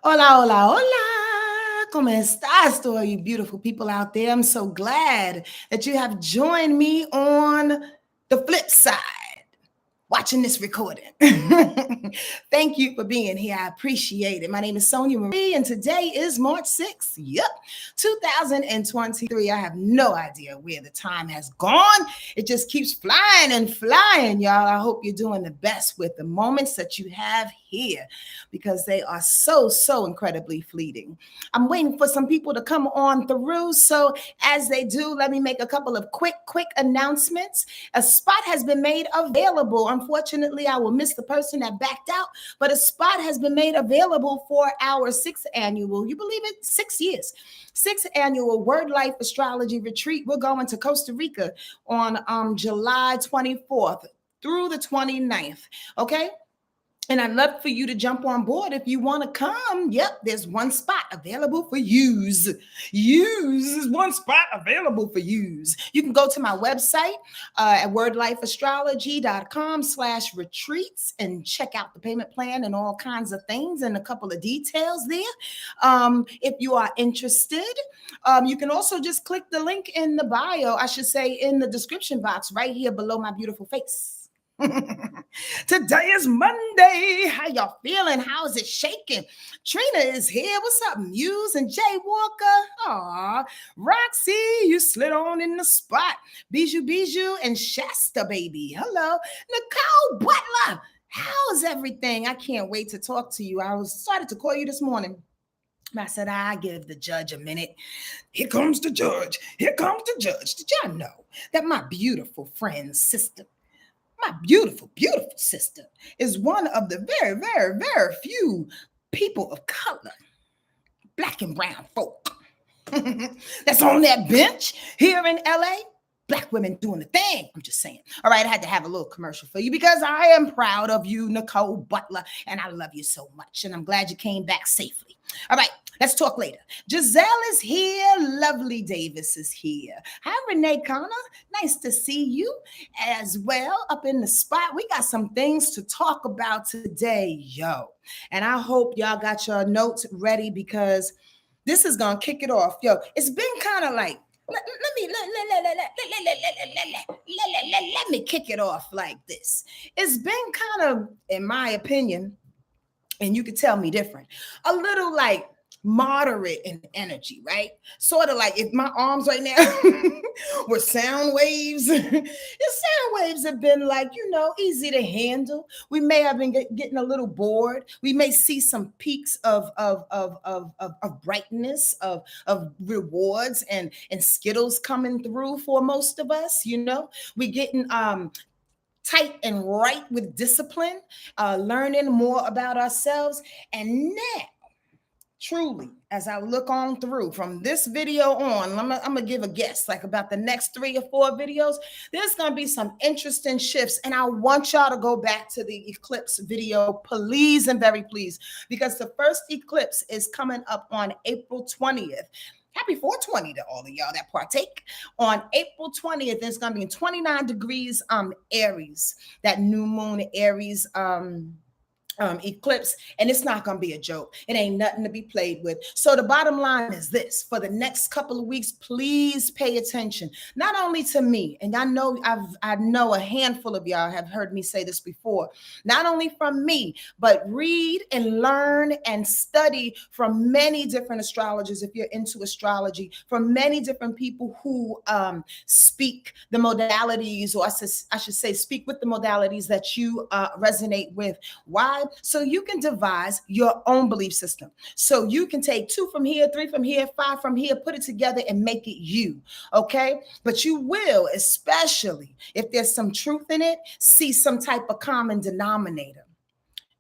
Hola, hola, hola. ¿Cómo estás, to all you beautiful people out there? I'm so glad that you have joined me on the flip side, watching this recording. Thank you for being here. I appreciate it. My name is Sonia Marie, and today is March 6th. Yep, 2023. I have no idea where the time has gone. It just keeps flying and flying, y'all. I hope you're doing the best with the moments that you have here because they are so incredibly fleeting. I'm waiting for some people to come on through. So as they do, let me make a couple of quick announcements. A spot has been made available. Unfortunately, I will miss the person that backed out, but a spot has been made available for our 6th annual, you believe it, 6 years, 6th annual Word Life Astrology Retreat. We're going to Costa Rica on July 24th through the 29th, okay? And I'd love for you to jump on board if you want to come. Yep, there's one spot available for yous. There's one spot available for yous. You can go to my website at wordlifeastrology.com/retreats and check out the payment plan and all kinds of things and a couple of details there. If you are interested, you can also just click the link in the bio, I should say in the description box right here below my beautiful face. Today is Monday. How y'all feeling? How is it shaking? Trina is here. What's up, Muse and Jay Walker? Aw, Roxy, you slid on in the spot. Bijou and Shasta, baby. Hello, Nicole Butler. How's everything? I can't wait to talk to you. I started to call you this morning. I said, I give the judge a minute. Here comes the judge. Here comes the judge. Did y'all know that my beautiful friend's sister, my beautiful sister, is one of the very few people of color, black and brown folk, that's on that bench here in LA? Black women doing the thing. I'm just saying. All right, I had to have a little commercial for you because I am proud of you, Nicole Butler, and I love you so much, and I'm glad you came back safely. All right, let's talk later. Giselle is here. Lovely Davis is here. Hi, Renee Connor. Nice to see you as well up in the spot. We got some things to talk about today, yo. And I hope y'all got your notes ready because this is going to kick it off. Yo, it's been kind of like, let me kick it off like this. It's been kind of, in my opinion, and you could tell me different, a little like moderate in energy, right? Sort of like if my arms right now were sound waves, the sound waves have been like, easy to handle. We may have been getting a little bored. We may see some peaks of brightness, of rewards and Skittles coming through for most of us. We're getting tight and right with discipline, learning more about ourselves. And now, truly, as I look on through from this video on, I'm going to give a guess, like about the next 3 or 4 videos, there's going to be some interesting shifts. And I want y'all to go back to the eclipse video, please and very please, because the first eclipse is coming up on April 20th. Happy 420 to all of y'all that partake. On April 20th, it's going to be in 29 degrees Aries, that new moon Aries eclipse, and it's not going to be a joke. It ain't nothing to be played with. So the bottom line is this: for the next couple of weeks, please pay attention, not only to me, and I know a handful of y'all have heard me say this before, not only from me, but read and learn and study from many different astrologers if you're into astrology, from many different people who speak the modalities, or I should say speak with the modalities that you resonate with. Why? So you can devise your own belief system. So you can take 2 from here, 3 from here, 5 from here, put it together and make it you, okay? But you will, especially if there's some truth in it, see some type of common denominator.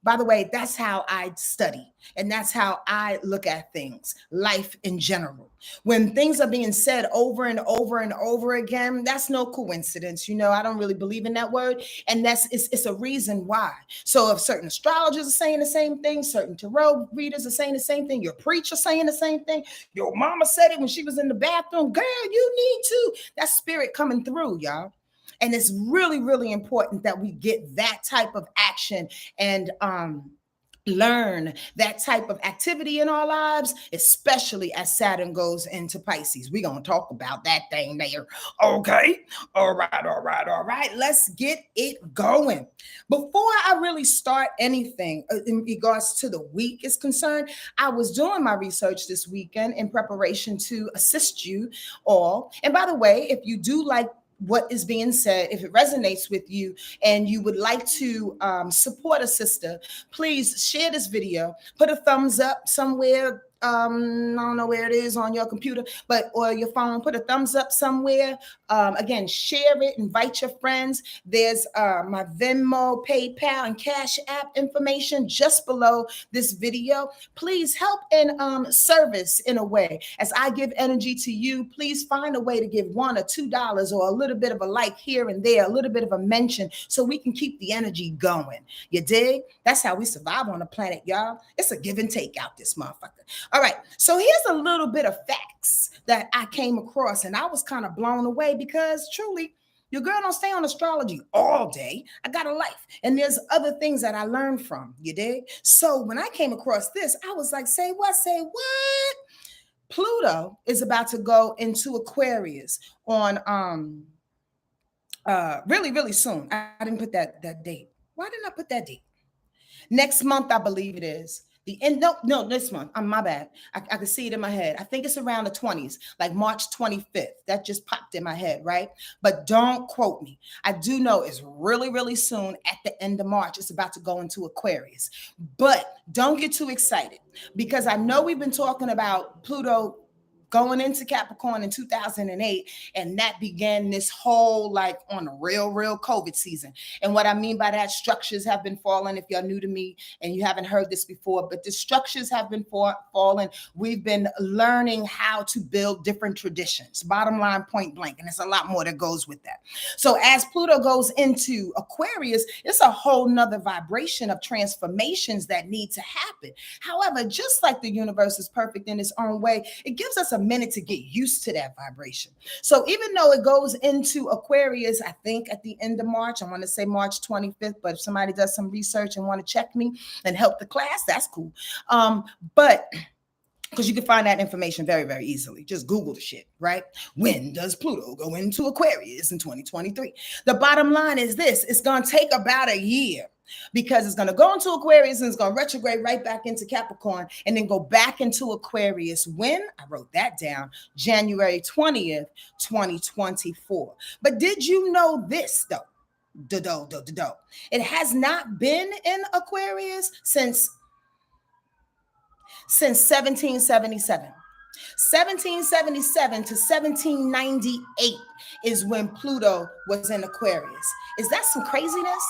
By the way, that's how I study, and that's how I look at things, life in general. When things are being said over and over and over again, that's no coincidence. I don't really believe in that word, and it's a reason why. So if certain astrologers are saying the same thing, certain tarot readers are saying the same thing, your preacher saying the same thing, your mama said it when she was in the bathroom, girl, you need to. That's spirit coming through, y'all. And it's really important that we get that type of action and learn that type of activity in our lives, especially as Saturn goes into Pisces. We're going to talk about that thing there. Okay. All right. All right. All right. Let's get it going. Before I really start anything in regards to the week is concerned, I was doing my research this weekend in preparation to assist you all. And by the way, if you do like what is being said, if it resonates with you and you would like to support a sister, please share this video, put a thumbs up somewhere. I don't know where it is on your computer, but or your phone, put a thumbs up somewhere. Again, share it, invite your friends. There's my Venmo, PayPal, and Cash App information just below this video. Please help in service in a way. As I give energy to you, please find a way to give $1 or $2 or a little bit of a like here and there, a little bit of a mention, so we can keep the energy going. You dig? That's how we survive on the planet, y'all. It's a give and take out this motherfucker. All right, so here's a little bit of facts that I came across, and I was kind of blown away because truly, your girl don't stay on astrology all day. I got a life, and there's other things that I learned from, you dig? So when I came across this, I was like, say what? Say what? Pluto is about to go into Aquarius on really, really soon. I didn't put that date. Why didn't I put that date? Next month, I believe it is. The end, no, this month. My bad. I can see it in my head. I think it's around the 20s, like March 25th. That just popped in my head, right? But don't quote me. I do know it's really, really soon at the end of March. It's about to go into Aquarius. But don't get too excited, because I know we've been talking about Pluto going into Capricorn in 2008, and that began this whole like on a real COVID season. And what I mean by that, structures have been falling. If you're new to me and you haven't heard this before, but the structures have been falling. We've been learning how to build different traditions, bottom line, point blank. And there's a lot more that goes with that. So as Pluto goes into Aquarius, it's a whole nother vibration of transformations that need to happen. However, just like the universe is perfect in its own way, it gives us a minute to get used to that vibration. So even though it goes into Aquarius, I think at the end of March, I want to say March 25th, but if somebody does some research and want to check me and help the class, that's cool. But because you can find that information very, very easily. Just Google the shit, right? When does Pluto go into Aquarius in 2023? The bottom line is this: it's going to take about a year, because it's going to go into Aquarius and it's going to retrograde right back into Capricorn and then go back into Aquarius when, I wrote that down, January 20th, 2024. But did you know this though? It has not been in Aquarius since 1777. 1777 to 1798 is when Pluto was in Aquarius. Is that some craziness?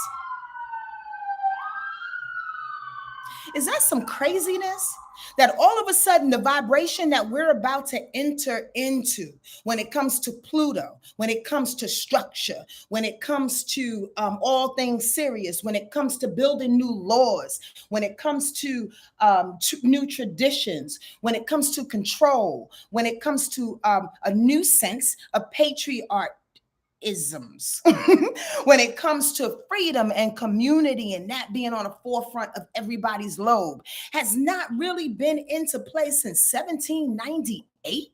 Is that some craziness? That all of a sudden the vibration that we're about to enter into when it comes to Pluto, when it comes to structure, when it comes to all things serious, when it comes to building new laws, when it comes to new traditions, when it comes to control, when it comes to a new sense of patriarchy, isms when it comes to freedom and community and that being on the forefront of everybody's lobe, has not really been into place since 1798.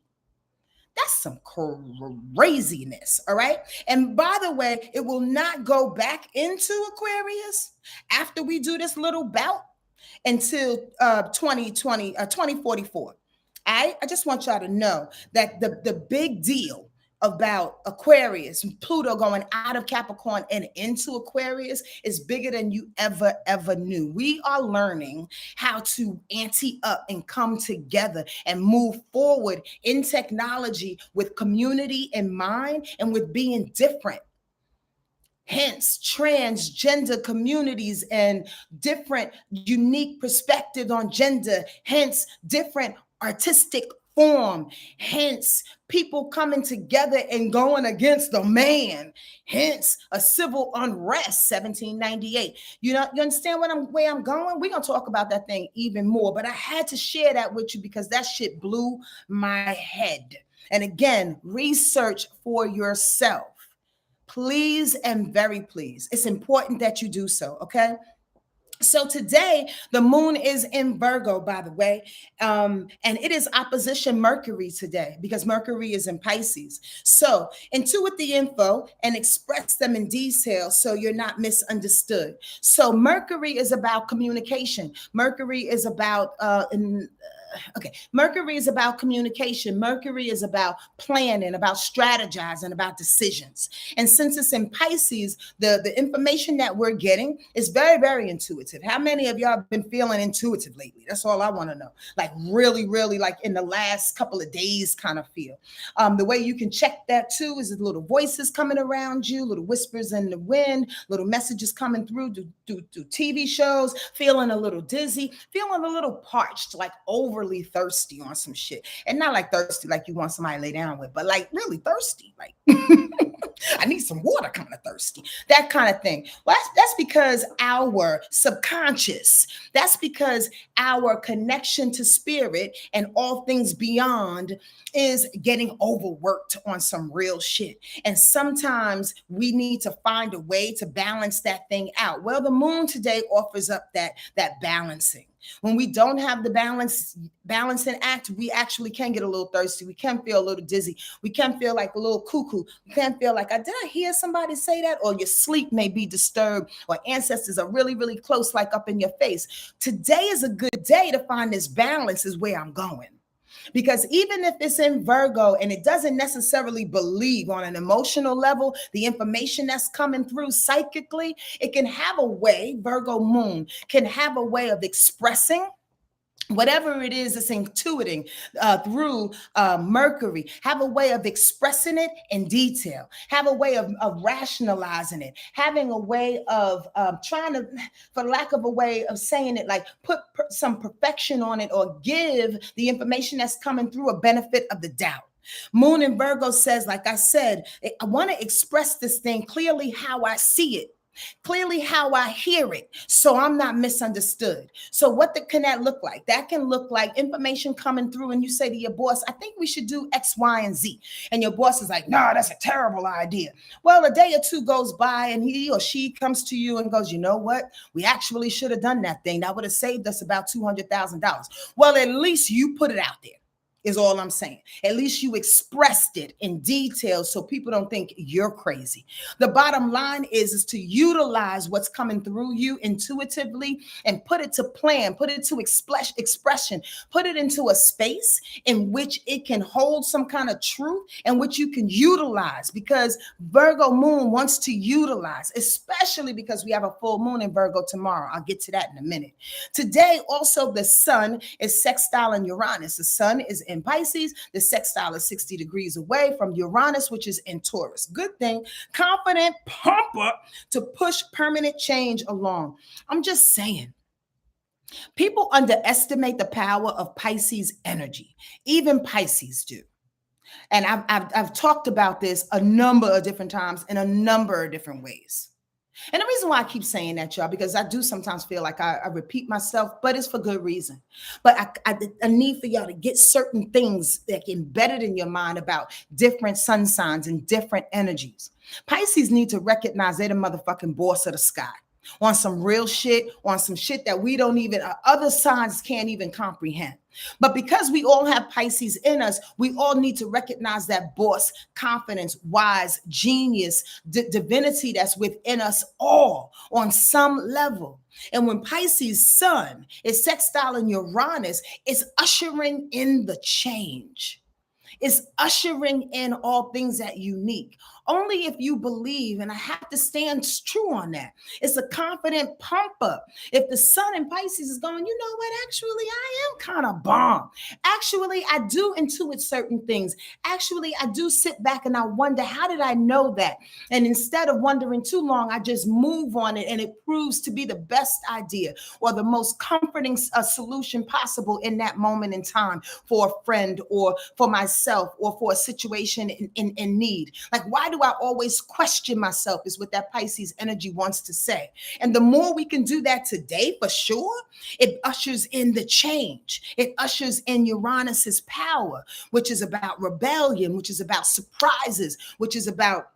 That's some craziness, all right? And by the way, it will not go back into Aquarius after we do this little bout until 2044. I just want y'all to know that the big deal about Aquarius, Pluto going out of Capricorn and into Aquarius, is bigger than you ever knew. We are learning how to ante up and come together and move forward in technology with community in mind and with being different. Hence, transgender communities and different unique perspectives on gender, hence different artistic form, hence people coming together and going against the man, hence a civil unrest, 1798. You understand where I'm going? We're gonna talk about that thing even more, but I had to share that with you because that shit blew my head. And again, research for yourself, please, and very please. It's important that you do so, okay? So today, the moon is in Virgo, by the way, and it is opposition Mercury today because Mercury is in Pisces. So intuit the info and express them in detail so you're not misunderstood. So Mercury is about communication. Mercury is about Mercury is about communication. Mercury is about planning, about strategizing, about decisions. And since it's in Pisces, the information that we're getting is very, very intuitive. How many of y'all have been feeling intuitive lately? That's all I want to know. Like really, really, like in the last couple of days kind of feel. The way you can check that too is the little voices coming around you, little whispers in the wind, little messages coming through TV shows, feeling a little dizzy, feeling a little parched, like overly thirsty on some shit. And not like thirsty like you want somebody to lay down with, but like really thirsty. Like I need some water kind of thirsty. That kind of thing. Well, that's because our subconscious, that's because our connection to spirit and all things beyond is getting overworked on some real shit. And sometimes we need to find a way to balance that thing out. Well, the moon today offers up that balancing. When we don't have the balancing act, we actually can get a little thirsty. We can feel a little dizzy. We can feel like a little cuckoo. We can feel like, did I hear somebody say that? Or your sleep may be disturbed, or ancestors are really, really close, like up in your face. Today is a good day to find this balance is where I'm going. Because even if it's in Virgo and it doesn't necessarily believe on an emotional level, the information that's coming through psychically, it can have a way, Virgo moon can have a way of expressing whatever it is that's intuiting through Mercury, have a way of expressing it in detail, have a way of rationalizing it, having a way of trying to, for lack of a way of saying it, like put some perfection on it or give the information that's coming through a benefit of the doubt. Moon in Virgo says, like I said, I want to express this thing clearly how I see it. Clearly how I hear it, so I'm not misunderstood. So what can that look like? That can look like information coming through and you say to your boss, I think we should do X, Y, and Z. And your boss is like, no, that's a terrible idea. Well, a day or two goes by and he or she comes to you and goes, you know what? We actually should have done that thing. That would have saved us about $200,000. Well, at least you put it out there. Is all I'm saying. At least you expressed it in detail so people don't think you're crazy. The bottom line is to utilize what's coming through you intuitively and put it to plan, put it to expression, put it into a space in which it can hold some kind of truth and which you can utilize, because Virgo moon wants to utilize, especially because we have a full moon in Virgo tomorrow. I'll get to that in a minute. Today, also, the sun is sextile in Uranus. The sun is in Pisces. The sextile is 60 degrees away from Uranus, which is in Taurus. Good thing, confident pumper to push permanent change along. I'm just saying. People underestimate the power of Pisces energy. Even Pisces do. And I've talked about this a number of different times in a number of different ways. And the reason why I keep saying that, y'all, because I do sometimes feel like I repeat myself, but it's for good reason. But I need for y'all to get certain things that get embedded in your mind about different sun signs and different energies. Pisces need to recognize they're the motherfucking boss of the sky. On some real shit, on some shit that we don't even, other signs can't even comprehend. But because we all have Pisces in us, we all need to recognize that boss, confidence, wise, genius, divinity that's within us all on some level. And when Pisces sun is sextile in Uranus, it's ushering in the change. It's ushering in all things that unique. Only if you believe, and I have to stand true on that. It's a confident pump up. If the sun in Pisces is going, you know what? Actually, I am kind of bomb. Actually, I do intuit certain things. Actually, I do sit back and I wonder, how did I know that? And instead of wondering too long, I just move on it, and it proves to be the best idea or the most comforting solution possible in that moment in time for a friend or for myself or for a situation in need. Like, why do I always question myself is what that Pisces energy wants to say. And the more we can do that today, for sure, it ushers in the change. It ushers in Uranus's power, which is about rebellion, which is about surprises, which is about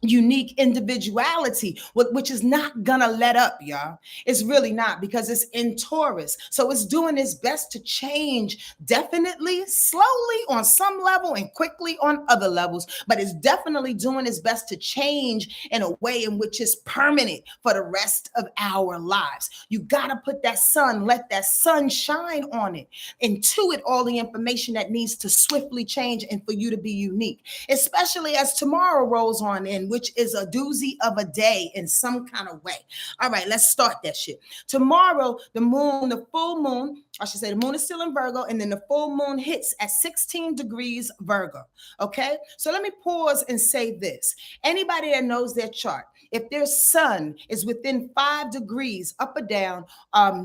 unique individuality, which is not gonna let up, y'all. It's really not, because it's in Taurus. So it's doing its best to change, definitely slowly on some level and quickly on other levels, but it's definitely doing its best to change in a way in which is permanent for the rest of our lives. You gotta put that sun, let that sun shine on it, intuit all the information that needs to swiftly change and for you to be unique, especially as tomorrow rolls on in, which is a doozy of a day in some kind of way. All right, let's start that shit. Tomorrow, the moon, the full moon, I should say the moon is still in Virgo, and then the full moon hits at 16 degrees Virgo. Okay, so let me pause and say this. Anybody that knows their chart, if their sun is within 5 degrees up or down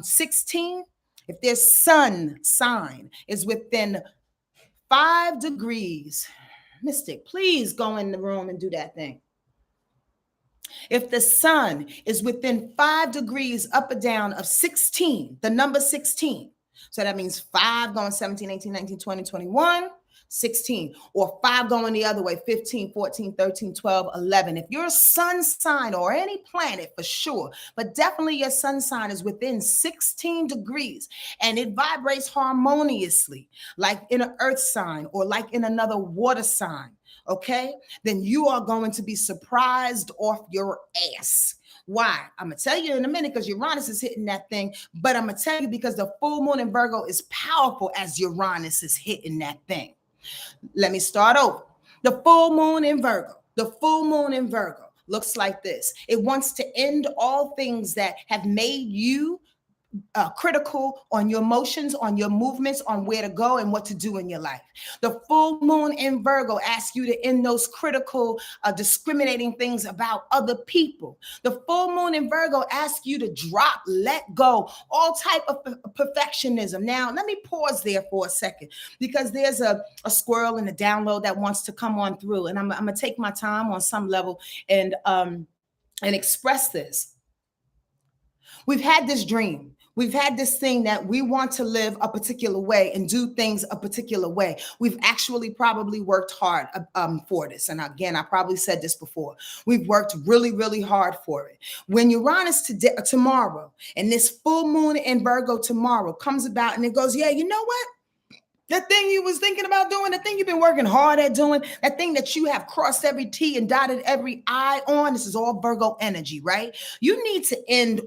16, if their sun sign is within 5 degrees, Mystic, please go in the room and do that thing. If the sun is within 5 degrees up or down of 16, the number 16, so that means 5 going 17, 18, 19, 20, 21, 16, or 5 going the other way, 15, 14, 13, 12, 11. If your sun sign or any planet for sure, but definitely your sun sign is within 16 degrees and it vibrates harmoniously, like in an earth sign or like in another water sign, okay, then you are going to be surprised off your ass. Why? I'm going to tell you in a minute, because Uranus is hitting that thing, but I'm going to tell you because the full moon in Virgo is powerful as Uranus is hitting that thing. Let me start over. The full moon in Virgo, looks like this. It wants to end all things that have made you critical on your emotions, on your movements, on where to go and what to do in your life. The full moon in Virgo asks you to end those critical, discriminating things about other people. The full moon in Virgo asks you to drop, let go, all type of perfectionism. Now, let me pause there for a second, because there's a squirrel in the download that wants to come on through, and I'm gonna take my time on some level and express this. We've had this dream. We've had this thing that we want to live a particular way and do things a particular way. We've actually probably worked hard for this. And again, I probably said this before. We've worked really, really hard for it. When Uranus tomorrow and this full moon in Virgo tomorrow comes about and it goes, yeah, you know what? That thing you was thinking about doing, the thing you've been working hard at doing, that thing that you have crossed every T and dotted every I on, this is all Virgo energy, right? You need to end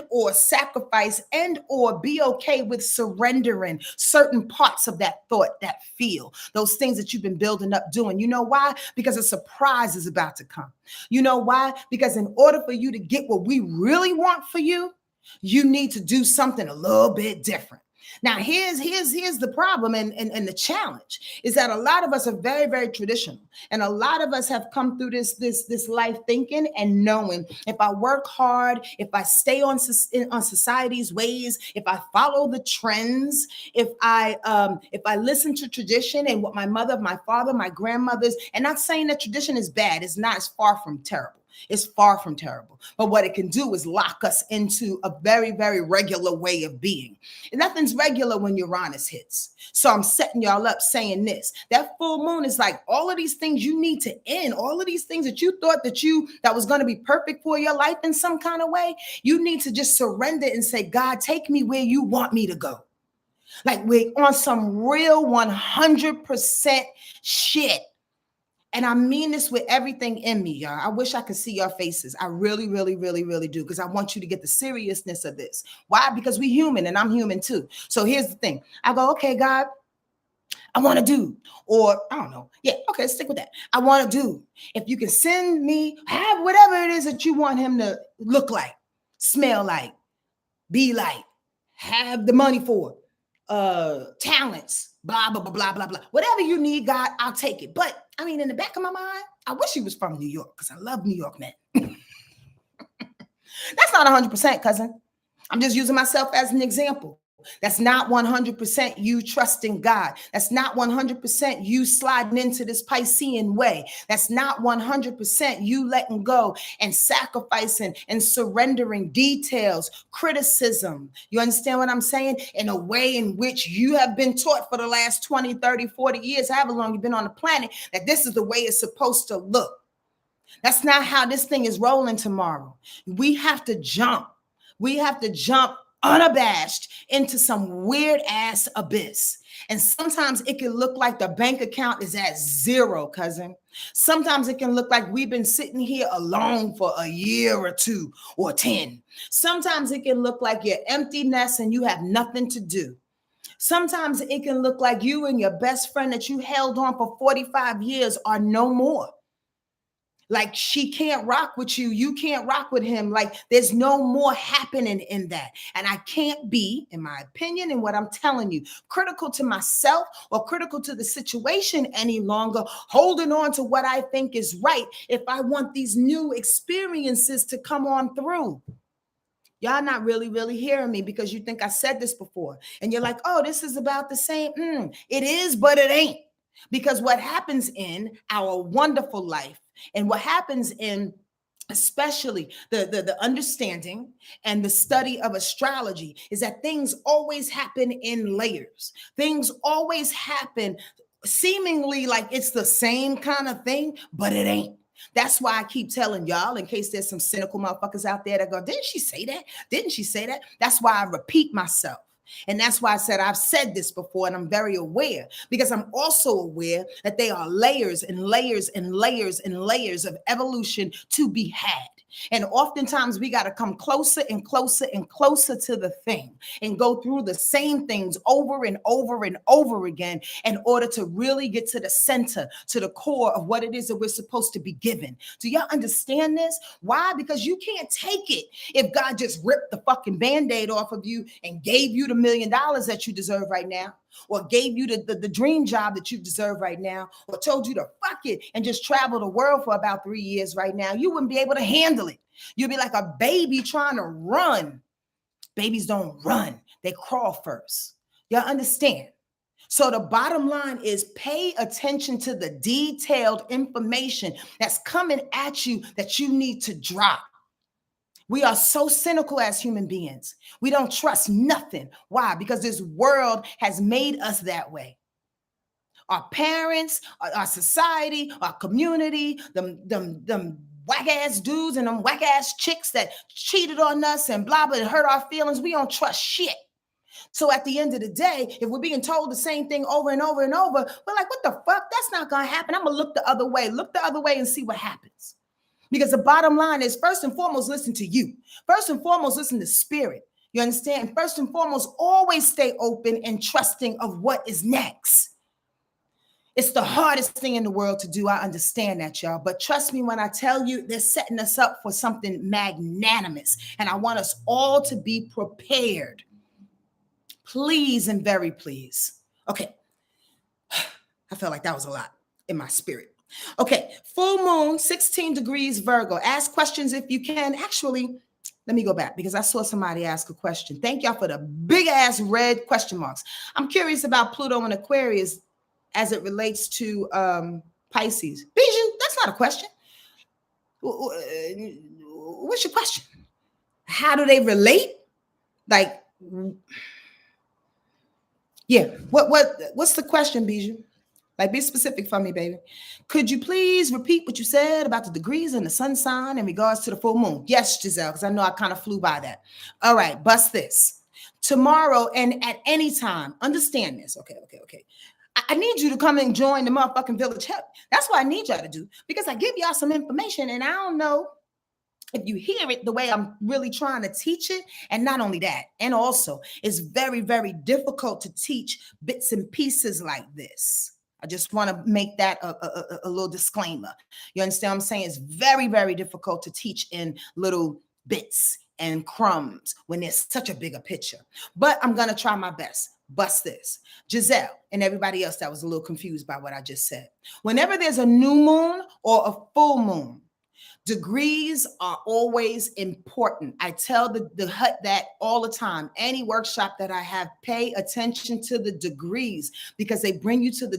or sacrifice, and or be okay with surrendering certain parts of that thought, that feel, those things that you've been building up doing. You know why? Because a surprise is about to come. You know why? Because in order for you to get what we really want for you, you need to do something a little bit different. Now, here's the problem and the challenge is that a lot of us are very, very traditional. And a lot of us have come through this life thinking and knowing, if I work hard, if I stay on society's ways, if I follow the trends, if I listen to tradition and what my mother, my father, my grandmothers, and not saying that tradition is bad. It's not. It's far from terrible. It's far from terrible. But what it can do is lock us into a very, very regular way of being. And nothing's regular when Uranus hits. So I'm setting y'all up saying this. That full moon is like all of these things you need to end. All of these things that you thought that was going to be perfect for your life in some kind of way. You need to just surrender and say, God, take me where you want me to go. Like we're on some real 100% shit. And I mean this with everything in me, y'all. I wish I could see your faces. I really, really, really, really do, because I want you to get the seriousness of this. Why? Because we're human and I'm human too. So here's the thing. I go, okay, God, I want to do, or I don't know. Yeah, okay, stick with that. I want to do. If you can send me, have whatever it is that you want him to look like, smell like, be like, have the money for, talents, blah, blah, blah, blah, blah, blah. Whatever you need, God, I'll take it. But I mean, in the back of my mind, I wish he was from New York, because I love New York, man. That's not 100%, cousin. I'm just using myself as an example. That's not 100% you trusting God. That's not 100% you sliding into this Piscean way. That's not 100% you letting go and sacrificing and surrendering details, criticism. You understand what I'm saying? In a way in which you have been taught for the last 20, 30, 40 years, however long you've been on the planet, that this is the way it's supposed to look. That's not how this thing is rolling tomorrow. We have to jump. We have to jump unabashed into some weird ass abyss. And sometimes it can look like the bank account is at zero, cousin. Sometimes it can look like we've been sitting here alone for a year or two or 10. Sometimes it can look like you're empty nest and you have nothing to do. Sometimes it can look like you and your best friend that you held on for 45 years are no more. Like she can't rock with you. You can't rock with him. Like there's no more happening in that. And I can't be, in my opinion, and what I'm telling you, critical to myself or critical to the situation any longer, holding on to what I think is right if I want these new experiences to come on through. Y'all not really hearing me because you think I said this before. And you're like, oh, this is about the same. It is, but it ain't. Because what happens in our wonderful life and what happens in especially the understanding and the study of astrology is that things always happen in layers. Things always happen seemingly like it's the same kind of thing, but it ain't. That's why I keep telling y'all, in case there's some cynical motherfuckers out there that go, didn't she say that? Didn't she say that? That's why I repeat myself. And that's why I said I've said this before and I'm very aware, because I'm also aware that they are layers and layers and layers and layers of evolution to be had. And oftentimes we got to come closer and closer and closer to the thing and go through the same things over and over and over again in order to really get to the center, to the core of what it is that we're supposed to be given. Do y'all understand this? Why? Because you can't take it if God just ripped the fucking Band-Aid off of you and gave you the $1 million that you deserve right now, or gave you the dream job that you deserve right now, or told you to fuck it and just travel the world for about 3 years right now. You wouldn't be able to handle it. You'd be like a baby trying to run. Babies don't run. They crawl first. Y'all understand? So the bottom line is pay attention to the detailed information that's coming at you that you need to drop. We are so cynical as human beings. We don't trust nothing. Why? Because this world has made us that way. Our parents, our society, our community, them whack-ass dudes and them whack-ass chicks that cheated on us and blah, blah, and hurt our feelings. We don't trust shit. So at the end of the day, if we're being told the same thing over and over and over, we're like, what the fuck? That's not going to happen. I'm going to look the other way and see what happens. Because the bottom line is, first and foremost, listen to you. First and foremost, listen to spirit. You understand? First and foremost, always stay open and trusting of what is next. It's the hardest thing in the world to do. I understand that, y'all. But trust me when I tell you, they're setting us up for something magnanimous. And I want us all to be prepared. Please and very please. Okay. I felt like that was a lot in my spirit. Okay, full moon, 16 degrees Virgo. Ask questions if you can. Actually, let me go back because I saw somebody ask a question. Thank y'all for the big ass red question marks. I'm curious about Pluto and Aquarius as it relates to Pisces. Bijou, that's not a question. What's your question? How do they relate? Like, yeah, what's the question, Bijou? Like, be specific for me, baby. Could you please repeat what you said about the degrees and the sun sign in regards to the full moon? Yes, Giselle, because I know I kind of flew by that. All right, bust this. Tomorrow and at any time, understand this. Okay. I need you to come and join the motherfucking Village Help. That's what I need y'all to do, because I give y'all some information and I don't know if you hear it the way I'm really trying to teach it. And not only that, and also it's very, very difficult to teach bits and pieces like this. I just want to make that a little disclaimer. You understand what I'm saying? It's very, very difficult to teach in little bits and crumbs when there's such a bigger picture. But I'm going to try my best. Bust this. Giselle and everybody else that was a little confused by what I just said. Whenever there's a new moon or a full moon, degrees are always important. I tell the hut that all the time. Any workshop that I have, pay attention to the degrees because they bring you to the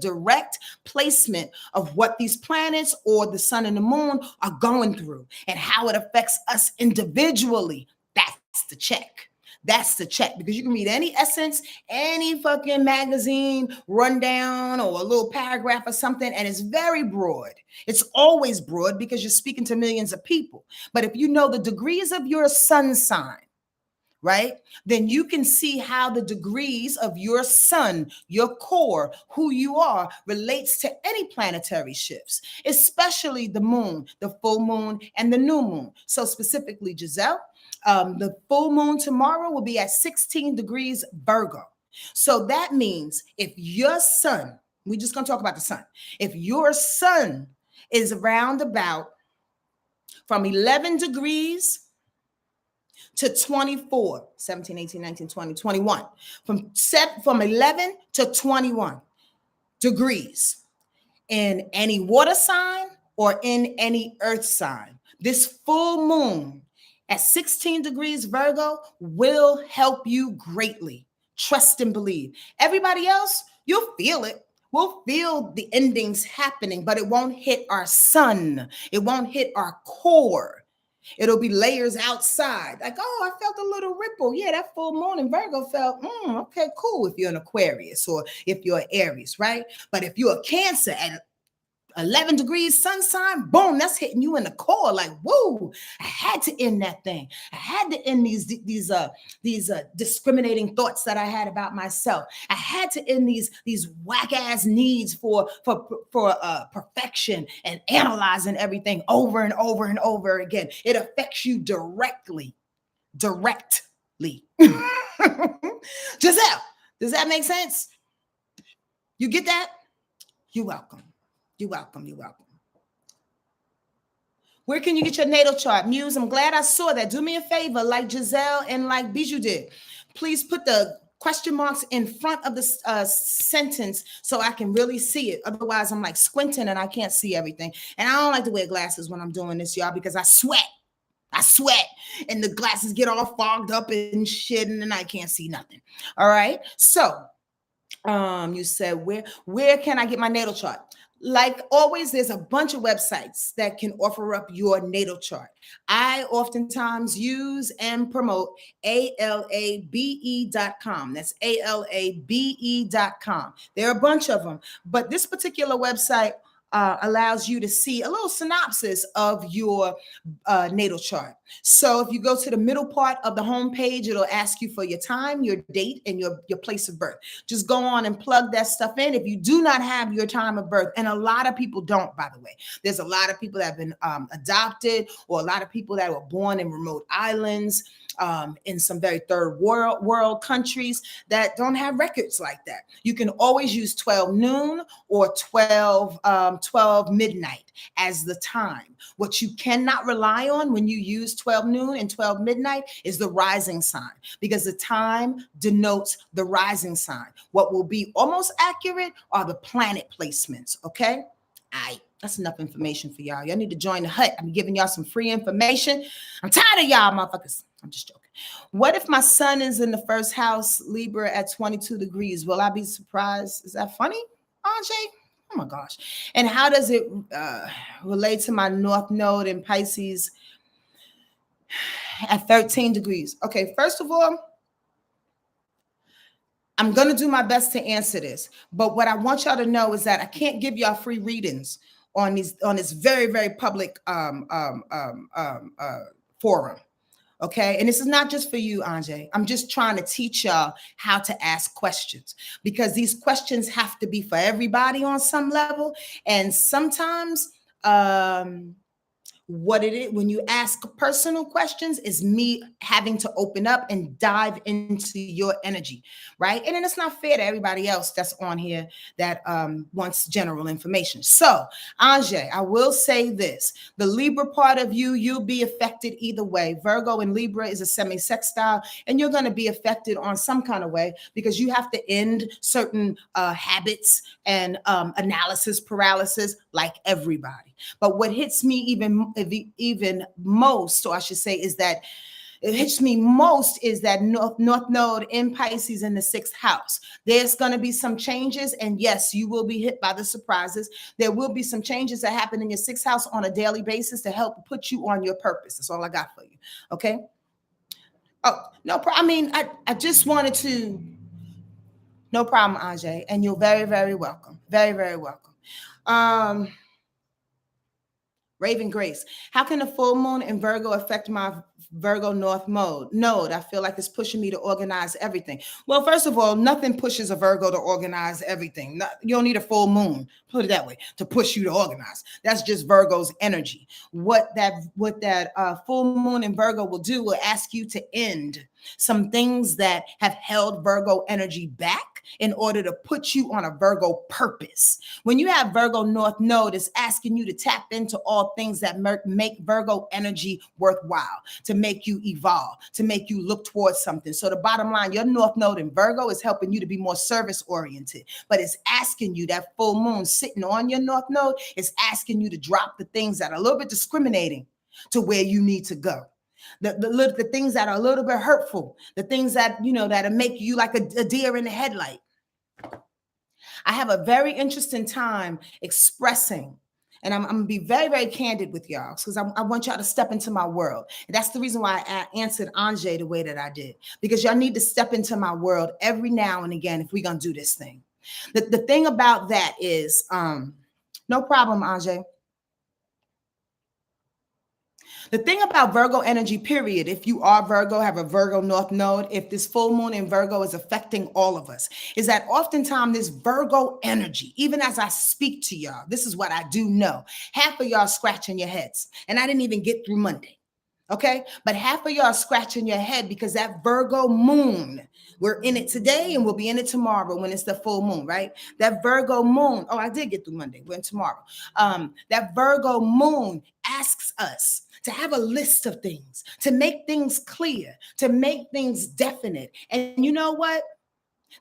direct placement of what these planets or the sun and the moon are going through and how it affects us individually. That's the check. That's the check, because you can read any essence, any fucking magazine rundown or a little paragraph or something, and it's very broad. It's always broad because you're speaking to millions of people. But if you know the degrees of your sun sign, right, then you can see how the degrees of your sun, your core, who you are, relates to any planetary shifts, especially the moon, the full moon, and the new moon. So specifically, Giselle, the full moon tomorrow will be at 16 degrees Virgo. So that means if your sun, we're just going to talk about the sun, if your sun is around about from 11 degrees to 24, 17, 18, 19, 20, 21, from 11 to 21 degrees in any water sign or in any earth sign, this full moon at 16 degrees Virgo will help you greatly. Trust and believe. Everybody else, you'll feel it. We'll feel the endings happening, but it won't hit our sun. It won't hit our core. It'll be layers outside. Like, oh, I felt a little ripple. Yeah, that full moon in Virgo felt, okay, cool if you're an Aquarius or if you're an Aries, right? But if you're a Cancer and 11 degrees sun sign, boom, that's hitting you in the core. Like, whoa, I had to end that thing. I had to end these discriminating thoughts that I had about myself. I had to end these whack ass needs for perfection and analyzing everything over and over and over again. It affects you directly. Giselle, does that make sense? You get that? You're welcome. You're welcome. You're welcome. Where can you get your natal chart? Muse, I'm glad I saw that. Do me a favor, like Giselle and like Bijou did. Please put the question marks in front of the sentence so I can really see it. Otherwise, I'm like squinting and I can't see everything. And I don't like to wear glasses when I'm doing this, y'all, because I sweat. And the glasses get all fogged up and shit, and then I can't see nothing. All right. So you said, where can I get my natal chart? Like always, there's a bunch of websites that can offer up your natal chart. I oftentimes use and promote ALABE.com. That's ALABE.com. There are a bunch of them, but this particular website allows you to see a little synopsis of your natal chart. So if you go to the middle part of the homepage, it'll ask you for your time, your date, and your place of birth. Just go on and plug that stuff in. If you do not have your time of birth, and a lot of people don't, by the way, there's a lot of people that have been adopted, or a lot of people that were born in remote islands, in some very third world countries that don't have records like that. You can always use 12 noon or 12 midnight as the time. What you cannot rely on when you use 12 noon and 12 midnight is the rising sign, because the time denotes the rising sign. What will be almost accurate are the planet placements, okay? That's enough information for y'all. Y'all need to join the hut. I'm giving y'all some free information. I'm tired of y'all motherfuckers. I'm just joking. What if my sun is in the first house, Libra, at 22 degrees? Will I be surprised? Is that funny, Ajay? Oh my gosh. And how does it relate to my North Node in Pisces at 13 degrees? Okay, first of all, I'm going to do my best to answer this. But what I want y'all to know is that I can't give y'all free readings on this very, very public forum. Okay. And this is not just for you, Anjay. I'm just trying to teach y'all how to ask questions, because these questions have to be for everybody on some level. And sometimes what it is when you ask personal questions is me having to open up and dive into your energy, right? And then it's not fair to everybody else that's on here that wants general information. So, Anjay, I will say this: the Libra part of you, you'll be affected either way. Virgo and Libra is a semi-sextile, and you're going to be affected on some kind of way, because you have to end certain habits and analysis paralysis, like everybody. But what hits me even most, or I should say, is that it hits me most is that North Node in Pisces in the 6th house. There's going to be some changes, and yes, you will be hit by the surprises. There will be some changes that happen in your 6th house on a daily basis to help put you on your purpose. That's all I got for you. Okay. Oh, no problem. I mean, I just wanted to, no problem, Ajay. And you're very, very welcome. Very, very welcome. Um, Raven Grace, how can the full moon in Virgo affect my Virgo North node? I feel like it's pushing me to organize everything. Well, first of all, nothing pushes a Virgo to organize everything. You don't need a full moon, put it that way, to push you to organize. That's just Virgo's energy. What that full moon in Virgo will do will ask you to end some things that have held Virgo energy back in order to put you on a Virgo purpose. When you have Virgo North Node, it's asking you to tap into all things that make Virgo energy worthwhile, to make you evolve, to make you look towards something. So the bottom line, your North Node in Virgo is helping you to be more service oriented, but it's asking you, that full moon sitting on your North Node is asking you to drop the things that are a little bit discriminating to where you need to go. The things that are a little bit hurtful, the things that, that'll make you like a deer in the headlight. I have a very interesting time expressing, and I'm going to be very, very candid with y'all because I want y'all to step into my world. And that's the reason why I answered Anjay the way that I did, because y'all need to step into my world every now and again if we're going to do this thing. The thing about that is, no problem, Anjay. The thing about Virgo energy, period, if you are Virgo, have a Virgo North Node, if this full moon in Virgo is affecting all of us, is that oftentimes this Virgo energy, even as I speak to y'all, this is what I do know. Half of y'all scratching your heads, and I didn't even get through Monday. Okay, but half of y'all scratching your head because that Virgo moon, we're in it today and we'll be in it tomorrow when it's the full moon, right? That Virgo moon, I did get through Monday, we're in tomorrow. That Virgo moon asks us to have a list of things, to make things clear, to make things definite. And you know what?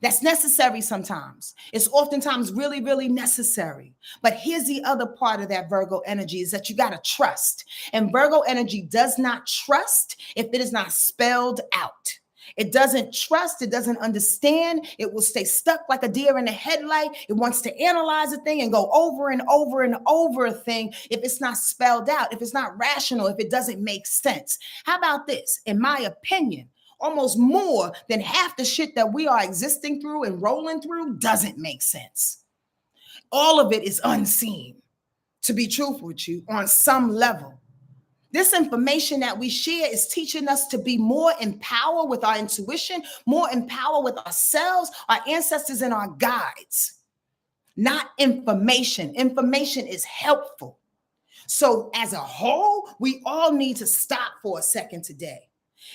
That's necessary sometimes. It's oftentimes really, really necessary. But here's the other part of that Virgo energy is that you got to trust. And Virgo energy does not trust if it is not spelled out. It doesn't trust. It doesn't understand. It will stay stuck like a deer in a headlight. It wants to analyze a thing and go over and over and over a thing if it's not spelled out, if it's not rational, if it doesn't make sense. How about this? In my opinion, almost more than half the shit that we are existing through and rolling through doesn't make sense. All of it is unseen, to be truthful with you, on some level. This information that we share is teaching us to be more in power with our intuition, more in power with ourselves, our ancestors, and our guides. Not information. Information is helpful. So as a whole, we all need to stop for a second today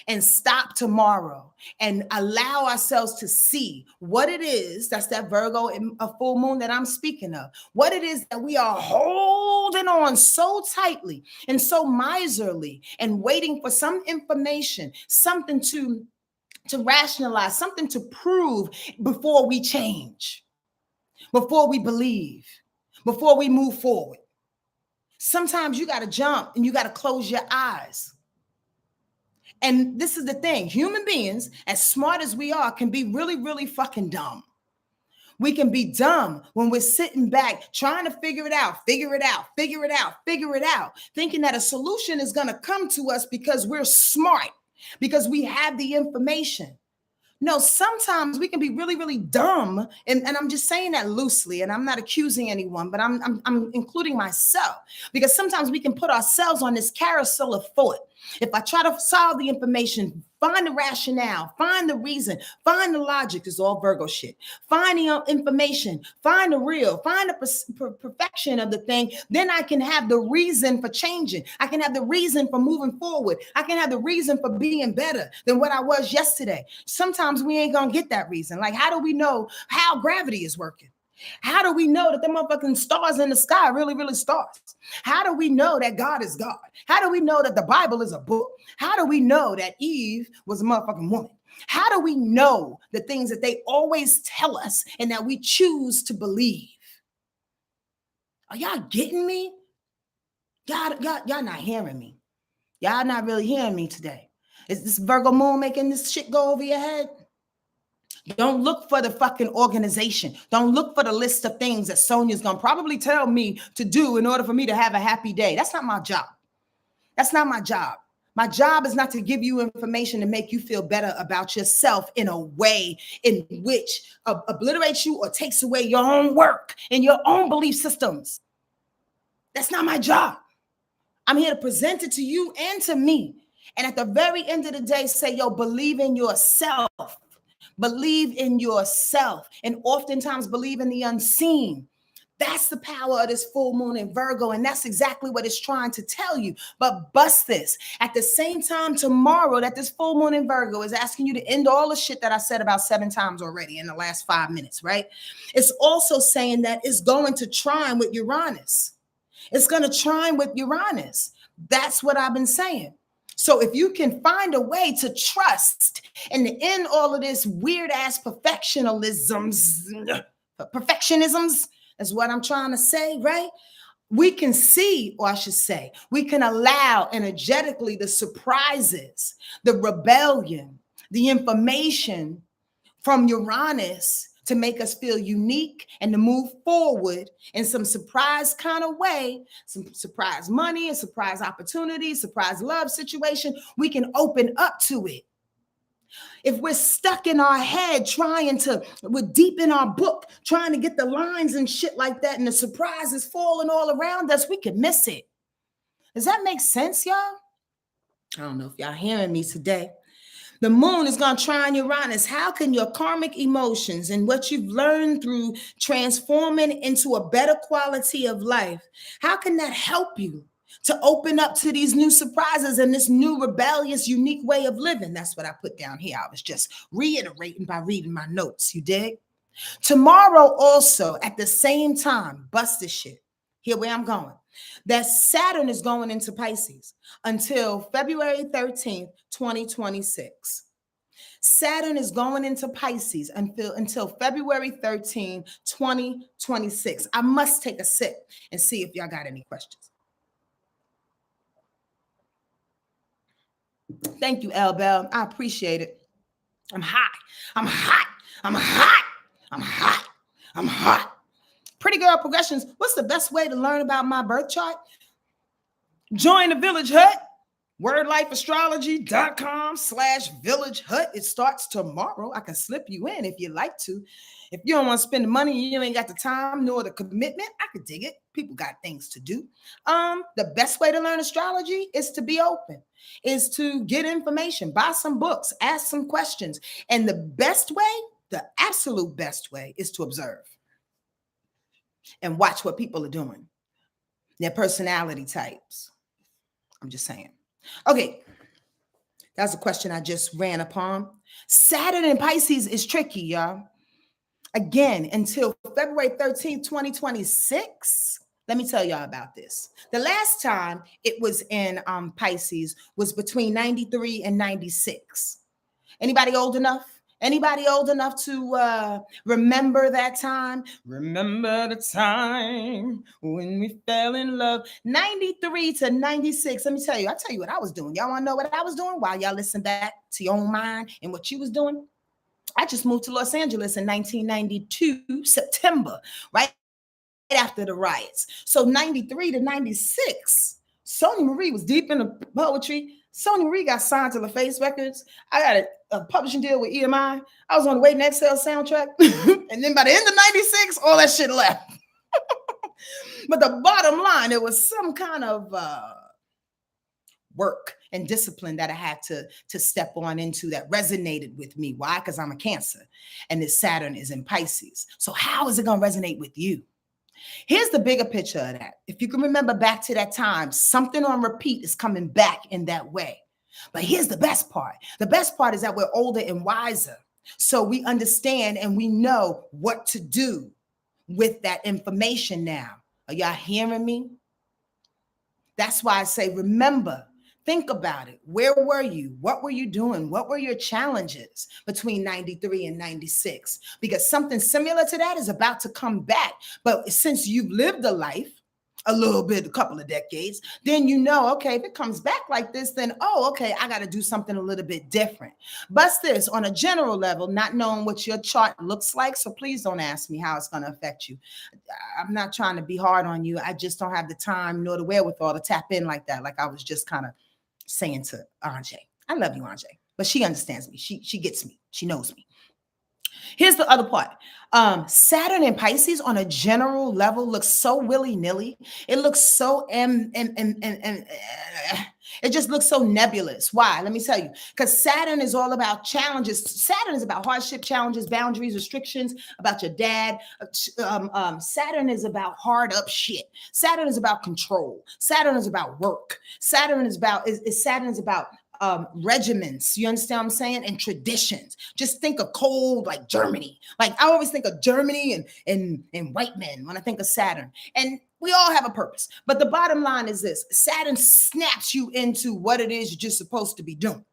and stop tomorrow and allow ourselves to see what it is, that's that Virgo in a full moon that I'm speaking of, what it is that we are holding on so tightly and so miserly and waiting for some information, something to rationalize, something to prove before we change, before we believe, before we move forward. Sometimes you got to jump and you got to close your eyes. And this is the thing, human beings, as smart as we are, can be really, really fucking dumb. We can be dumb when we're sitting back trying to figure it out, thinking that a solution is going to come to us because we're smart, because we have the information. No, sometimes we can be really, really dumb. And I'm just saying that loosely, and I'm not accusing anyone, but I'm including myself, because sometimes we can put ourselves on this carousel of thought. If I try to solve the information, find the rationale, find the reason, find the logic, it's all Virgo shit. Find the information, find the real, find the perfection of the thing. Then I can have the reason for changing. I can have the reason for moving forward. I can have the reason for being better than what I was yesterday. Sometimes we ain't gonna get that reason. Like, how do we know how gravity is working? How do we know that the motherfucking stars in the sky are really, really stars? How do we know that God is God? How do we know that the Bible is a book? How do we know that Eve was a motherfucking woman? How do we know the things that they always tell us and that we choose to believe? Are y'all getting me? Y'all not hearing me. Y'all not really hearing me today. Is this Virgo moon making this shit go over your head? Don't look for the fucking organization. Don't look for the list of things that Sonja's going to probably tell me to do in order for me to have a happy day. That's not my job. That's not my job. My job is not to give you information to make you feel better about yourself in a way in which obliterates you or takes away your own work and your own belief systems. That's not my job. I'm here to present it to you and to me. And at the very end of the day, say, yo, believe in yourself. Believe in yourself. And oftentimes believe in the unseen. That's the power of this full moon in Virgo. And that's exactly what it's trying to tell you. But bust this. At the same time tomorrow that this full moon in Virgo is asking you to end all the shit that I said about 7 times already in the last 5 minutes, right? It's also saying that it's going to trine with Uranus. It's going to trine with Uranus. That's what I've been saying. So if you can find a way to trust and to end all of this weird ass perfectionisms is what I'm trying to say, right? We can see, or I should say, we can allow energetically the surprises, the rebellion, the information from Uranus to make us feel unique and to move forward in some surprise kind of way, some surprise money, a surprise opportunity, surprise love situation. We can open up to it. If we're stuck in our head we're deep in our book, trying to get the lines and shit like that, and the surprise is falling all around us, we could miss it. Does that make sense, y'all? I don't know if y'all hearing me today. The moon is going to trine Uranus. How can your karmic emotions and what you've learned through transforming into a better quality of life, how can that help you to open up to these new surprises and this new rebellious, unique way of living? That's what I put down here. I was just reiterating by reading my notes. You dig? Tomorrow also, at the same time, bust this shit. Here where I'm going. That Saturn is going into Pisces until February 13th, 2026. Saturn is going into Pisces until February 13th, 2026. I must take a sip and see if y'all got any questions. Thank you, L Bell. I appreciate it. I'm hot. I'm hot. I'm hot. I'm hot. I'm hot. Pretty Girl Progressions. What's the best way to learn about my birth chart? Join the Village Hut. wordlifeastrology.com/village hut. It starts tomorrow. I can slip you in if you like to. If you don't want to spend the money, you ain't got the time nor the commitment, I could dig it. People got things to do. The best way to learn astrology is to be open, is to get information, buy some books, ask some questions. And the best way, the absolute best way, is to observe and watch what people are doing, their personality types. I'm just saying. Okay, that's a question I just ran upon. Saturn in Pisces is tricky, y'all. Again, until February 13th, 2026. Let me tell y'all about this. The last time it was in Pisces was between 93 and 96. Anybody old enough? Anybody old enough to remember that time? Remember the time when we fell in love. 93 to 96. Let me tell you, I'll tell you what I was doing. Y'all want to know what I was doing while y'all listen back to your own mind and what you was doing? I just moved to Los Angeles in 1992, September, right after the riots. So 93 to 96, Sonia Marie was deep in the poetry. Sonia Marie got signed to LaFace Records. I got a publishing deal with EMI. I was on the Wait and Exhale soundtrack. And then by the end of 96, all that shit left. But the bottom line, it was some kind of work and discipline that I had to step on into that resonated with me. Why? Because I'm a Cancer and this Saturn is in Pisces. So how is it going to resonate with you? Here's the bigger picture of that. If you can remember back to that time, something on repeat is coming back in that way. But here's the best part. The best part is that we're older and wiser. So we understand and we know what to do with that information now. Are y'all hearing me? That's why I say, remember, think about it. Where were you? What were you doing? What were your challenges between 93 and 96? Because something similar to that is about to come back. But since you've lived a life, a little bit, a couple of decades, then you know, okay, if it comes back like this, then, oh, okay, I got to do something a little bit different. Bust this on a general level, not knowing what your chart looks like. So please don't ask me how it's going to affect you. I'm not trying to be hard on you. I just don't have the time nor the wherewithal to tap in like that. Like I was just kind of saying to Anjay. I love you, Anjay, but she understands me. She gets me. She knows me. Here's the other part. Saturn and Pisces on a general level looks so willy-nilly. It looks so it just looks so nebulous. Why? Let me tell you. Because Saturn is all about challenges. Saturn is about hardship, challenges, boundaries, restrictions, about your dad. Saturn is about hard up shit. Saturn is about control. Saturn is about work. Saturn is about regiments, you understand what I'm saying? And traditions. Just think of cold, like Germany. Like I always think of Germany and white men when I think of Saturn. And we all have a purpose. But the bottom line is this: Saturn snaps you into what it is you're just supposed to be doing.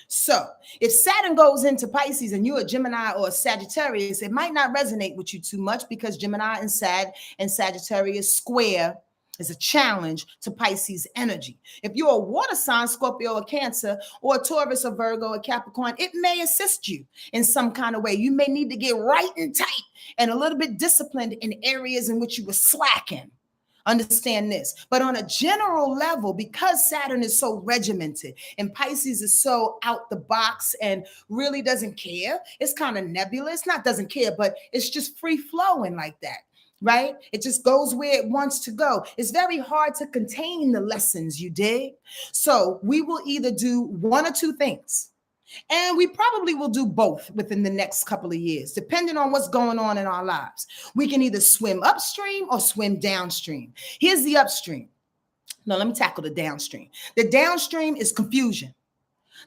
So if Saturn goes into Pisces and you're a Gemini or a Sagittarius, it might not resonate with you too much because Gemini and Sagittarius square is a challenge to Pisces energy. If you're a water sign, Scorpio or Cancer, or a Taurus or Virgo or Capricorn, it may assist you in some kind of way. You may need to get right and tight and a little bit disciplined in areas in which you were slacking. Understand this. But on a general level, because Saturn is so regimented and Pisces is so out the box and really doesn't care, it's kind of nebulous. Not doesn't care, but it's just free flowing like that. Right? It just goes where it wants to go. It's very hard to contain the lessons, you dig? So we will either do one or two things. And we probably will do both within the next couple of years, depending on what's going on in our lives. We can either swim upstream or swim downstream. Here's the upstream. No, let me tackle the downstream. The downstream is confusion.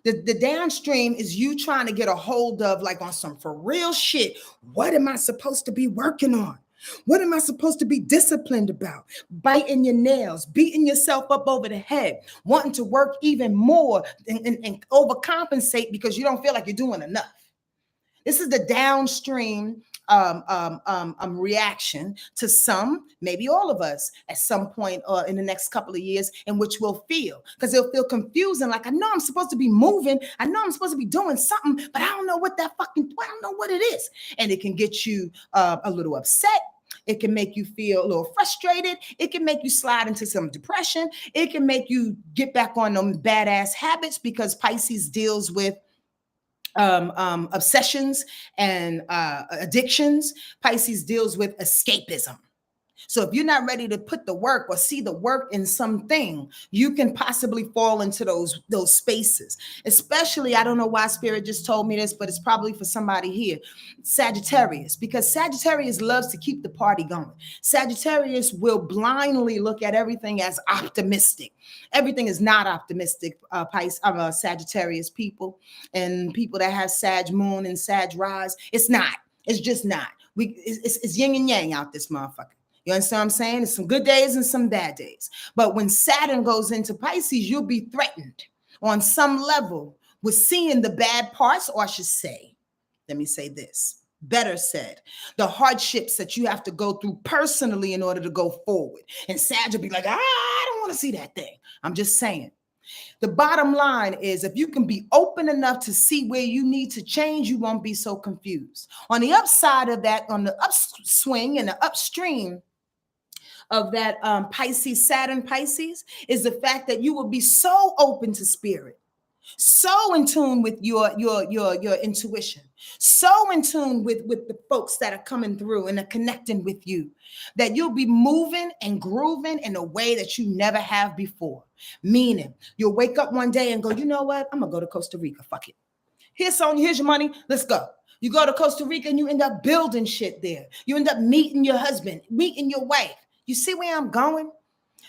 The downstream is you trying to get a hold of, like on some for real shit. What am I supposed to be working on? What am I supposed to be disciplined about? Biting your nails, beating yourself up over the head, wanting to work even more and overcompensate because you don't feel like you're doing enough. This is the downstream reaction to some, maybe all of us, at some point in the next couple of years, in which we'll feel, because it'll feel confusing. Like, I know I'm supposed to be moving, I know I'm supposed to be doing something, but I don't know what I don't know what it is. And it can get you a little upset. It can make you feel a little frustrated. It can make you slide into some depression. It can make you get back on them badass habits, because Pisces deals with obsessions and addictions. Pisces deals with escapism. So if you're not ready to put the work or see the work in something, you can possibly fall into those spaces. Especially, I don't know why Spirit just told me this, but it's probably for somebody here, Sagittarius, because Sagittarius loves to keep the party going. Sagittarius will blindly look at everything as optimistic. Everything is not optimistic, Sagittarius people and people that have Sag moon and Sag rise. It's not. It's just not. It's yin and yang out this motherfucker. You understand what I'm saying? There's some good days and some bad days. But when Saturn goes into Pisces, you'll be threatened on some level with seeing the bad parts, or I should say, let me say this, better said, the hardships that you have to go through personally in order to go forward. And Sag will be like, I don't want to see that thing. I'm just saying. The bottom line is, if you can be open enough to see where you need to change, you won't be so confused. On the upside of that, on the upswing and the upstream of that Pisces, Saturn Pisces, is the fact that you will be so open to spirit, so in tune with your intuition, so in tune with the folks that are coming through and are connecting with you, that you'll be moving and grooving in a way that you never have before. Meaning, you'll wake up one day and go, you know what? I'm gonna go to Costa Rica. Fuck it. Here's Sonya, here's your money. Let's go. You go to Costa Rica and you end up building shit there. You end up meeting your husband, meeting your wife. You see where I'm going?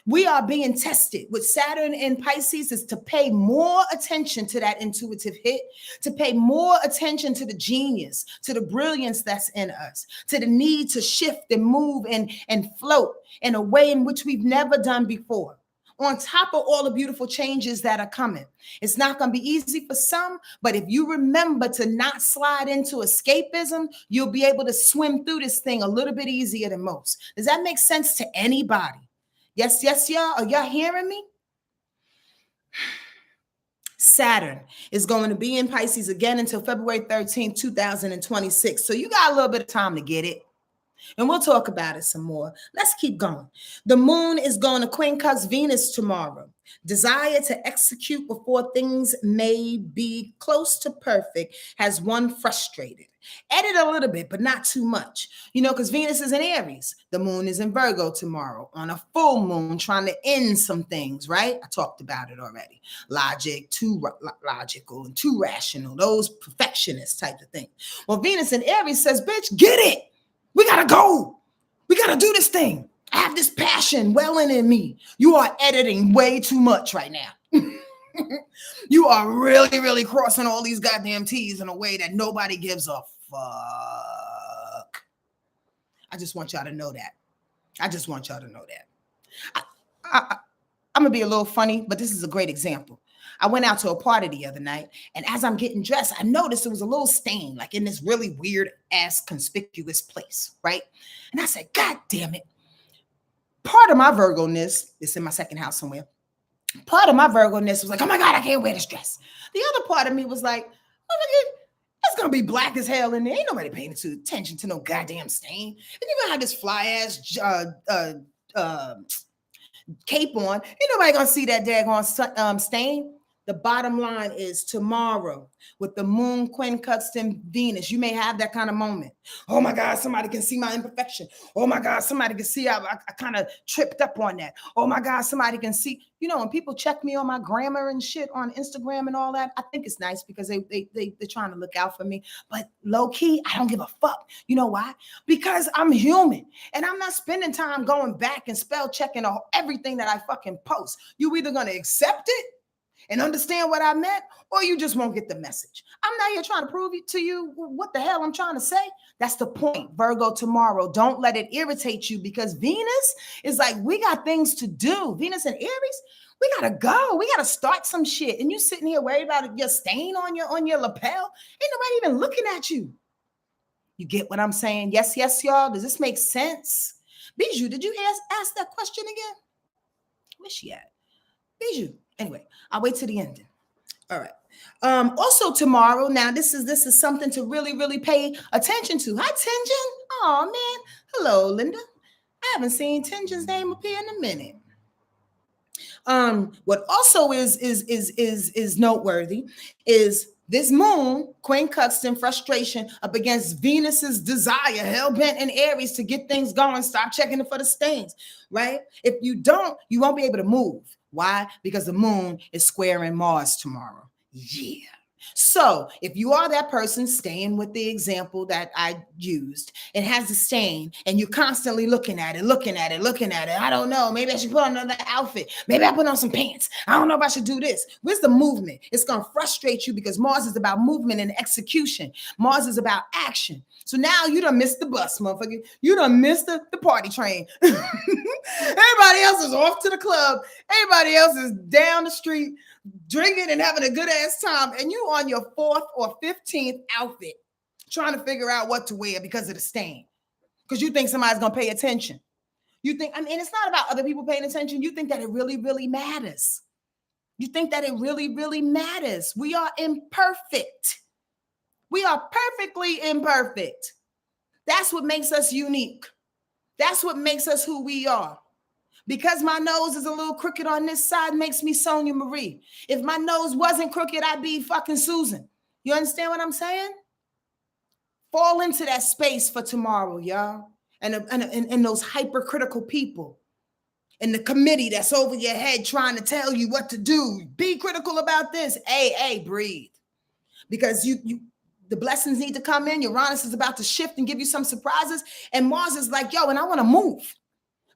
We are being tested with Saturn in Pisces is to pay more attention to that intuitive hit, to pay more attention to the genius, to the brilliance that's in us, to the need to shift and move and float in a way in which we've never done before. On top of all the beautiful changes that are coming. It's not going to be easy for some, but if you remember to not slide into escapism, you'll be able to swim through this thing a little bit easier than most. Does that make sense to anybody? Yes, y'all. Are y'all hearing me? Saturn is going to be in Pisces again until February 13th, 2026. So you got a little bit of time to get it. And we'll talk about it some more. Let's keep going. The moon is going to quincunx Venus tomorrow. Desire to execute before things may be close to perfect has one frustrated. Edit a little bit, but not too much. Because Venus is in Aries. The moon is in Virgo tomorrow on a full moon, trying to end some things, right? I talked about it already. Logic, too logical and too rational, those perfectionist type of thing. Well, Venus in Aries says, bitch, get it. We got to go. We got to do this thing. I have this passion welling in me. You are editing way too much right now. You are really, really crossing all these goddamn T's in a way that nobody gives a fuck. I just want y'all to know that. I'm going to be a little funny, but this is a great example. I went out to a party the other night, and as I'm getting dressed, I noticed there was a little stain, like in this really weird ass conspicuous place, right? And I said, God damn it. Part of my Virgo-ness, it's in my second house somewhere. Part of my Virgo-ness was like, oh my God, I can't wear this dress. The other part of me was like, oh, it's going to be black as hell in there. Ain't nobody paying attention to no goddamn stain. And you're going to have this fly-ass cape on. Ain't nobody going to see that daggone stain. The bottom line is tomorrow with the moon quincunx in Venus, you may have that kind of moment. Oh my God, somebody can see my imperfection. Oh my God, somebody can see I kind of tripped up on that. Oh my God, somebody can see, when people check me on my grammar and shit on Instagram and all that, I think it's nice because they're trying to look out for me. But low key, I don't give a fuck. You know why? Because I'm human and I'm not spending time going back and spell checking everything that I fucking post. You either going to accept it and understand what I meant, or you just won't get the message. I'm not here trying to prove it to you what the hell I'm trying to say. That's the point. Virgo tomorrow, don't let it irritate you because Venus is like, we got things to do. Venus and Aries, we got to go. We got to start some shit. And you sitting here worried about your stain on your lapel. Ain't nobody even looking at you. You get what I'm saying? Yes, y'all. Does this make sense? Bijou, did you ask that question again? Where's she at? Bijou. Anyway, I'll wait till the ending. All right. Also tomorrow, now this is something to really, really pay attention to. Hi, Tenjin. Oh man. Hello, Linda. I haven't seen Tenjin's name appear in a minute. What also is noteworthy is this moon, quincunx in frustration up against Venus's desire, hell-bent in Aries to get things going. Stop checking it for the stains, right? If you don't, you won't be able to move. Why? Because the moon is squaring Mars tomorrow. Yeah. So if you are that person, staying with the example that I used, it has a stain and you're constantly looking at it. I don't know. Maybe I should put on another outfit. Maybe I put on some pants. I don't know if I should do this. Where's the movement? It's going to frustrate you because Mars is about movement and execution. Mars is about action. So now you done missed the bus, motherfucker. You done missed the party train. Everybody else is off to the club. Everybody else is down the street drinking and having a good ass time. And you on your 4th or 15th outfit trying to figure out what to wear because of the stain. Because you think somebody's going to pay attention. You think, it's not about other people paying attention. You think that it really, really matters. You think that it really, really matters. We are imperfect. We are perfectly imperfect. That's what makes us unique. That's what makes us who we are. Because my nose is a little crooked on this side makes me Sonia Marie. If my nose wasn't crooked, I'd be fucking Susan. You understand what I'm saying? Fall into that space for tomorrow, y'all. And those hypercritical people and the committee that's over your head trying to tell you what to do. Be critical about this. Hey, breathe. Because the blessings need to come in. Uranus is about to shift and give you some surprises. And Mars is like, yo, and I want to move.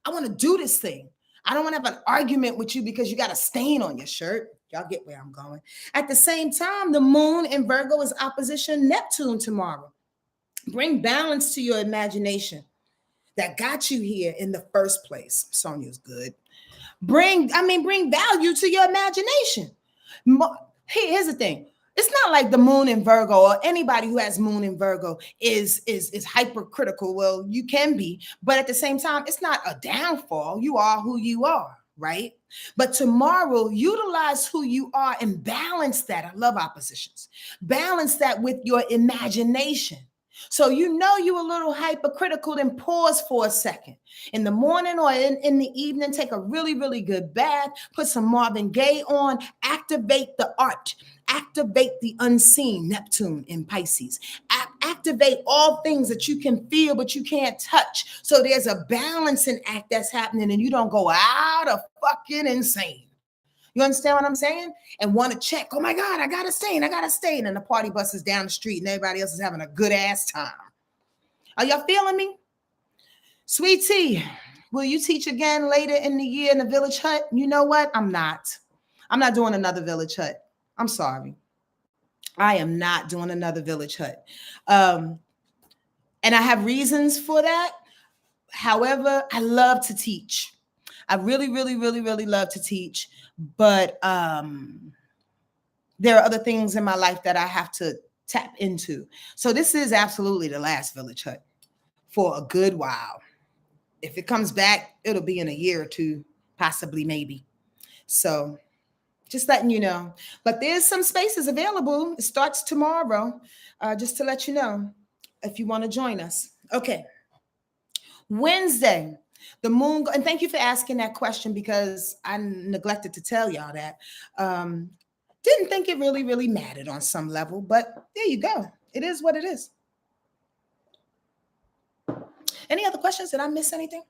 I want to do this thing. I don't want to have an argument with you because you got a stain on your shirt. Y'all get where I'm going. At the same time, the moon in Virgo is opposition Neptune tomorrow. Bring balance to your imagination that got you here in the first place. Sonia's good. Bring value to your imagination. Here's the thing. It's not like the moon in Virgo or anybody who has moon in Virgo is hypercritical. Well, you can be, but at the same time, it's not a downfall. You are who you are, right? But tomorrow, utilize who you are and balance that. I love oppositions. Balance that with your imagination. So you know you a little hypercritical, then pause for a second. In the morning or in the evening, take a really, really good bath, put some Marvin Gaye on, activate the art, activate the unseen, Neptune in Pisces. Activate all things that you can feel but you can't touch. So there's a balancing act that's happening and you don't go out of fucking insane. You understand what I'm saying? And want to check, oh my God, I got to stay, and the party bus is down the street and everybody else is having a good ass time. Are y'all feeling me? Sweet Tea, will you teach again later in the year in the village hut? You know what? I'm not doing another village hut. I'm sorry. I am not doing another village hut. And I have reasons for that. However, I love to teach. I really, really, really, really love to teach. But there are other things in my life that I have to tap into. So this is absolutely the last village hut for a good while. If it comes back, it'll be in a year or two, possibly, maybe. So just letting you know. But there's some spaces available. It starts tomorrow, just to let you know if you want to join us. Okay. Wednesday, the moon, and thank you for asking that question because I neglected to tell y'all that. Didn't think it really, really mattered on some level, but there you go. It is what it is. Any other questions? Did I miss anything?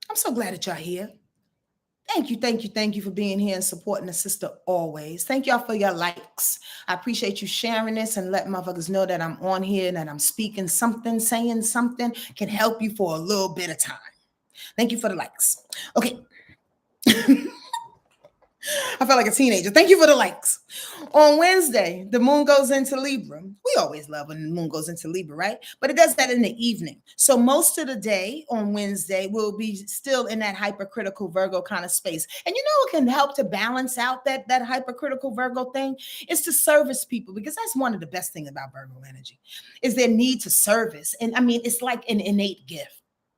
I'm so glad that y'all here. Thank you for being here and supporting the sister always. Thank y'all for your likes. I appreciate you sharing this and letting motherfuckers know that I'm on here and that I'm speaking something, saying something can help you for a little bit of time. Thank you for the likes. Okay. I felt like a teenager. Thank you for the likes. On Wednesday, the moon goes into Libra. We always love when the moon goes into Libra, right? But it does that in the evening. So most of the day on Wednesday, we'll be still in that hypercritical Virgo kind of space. And you know what can help to balance out that hypercritical Virgo thing is to service people, because that's one of the best things about Virgo energy is their need to service. And I mean, it's like an innate gift.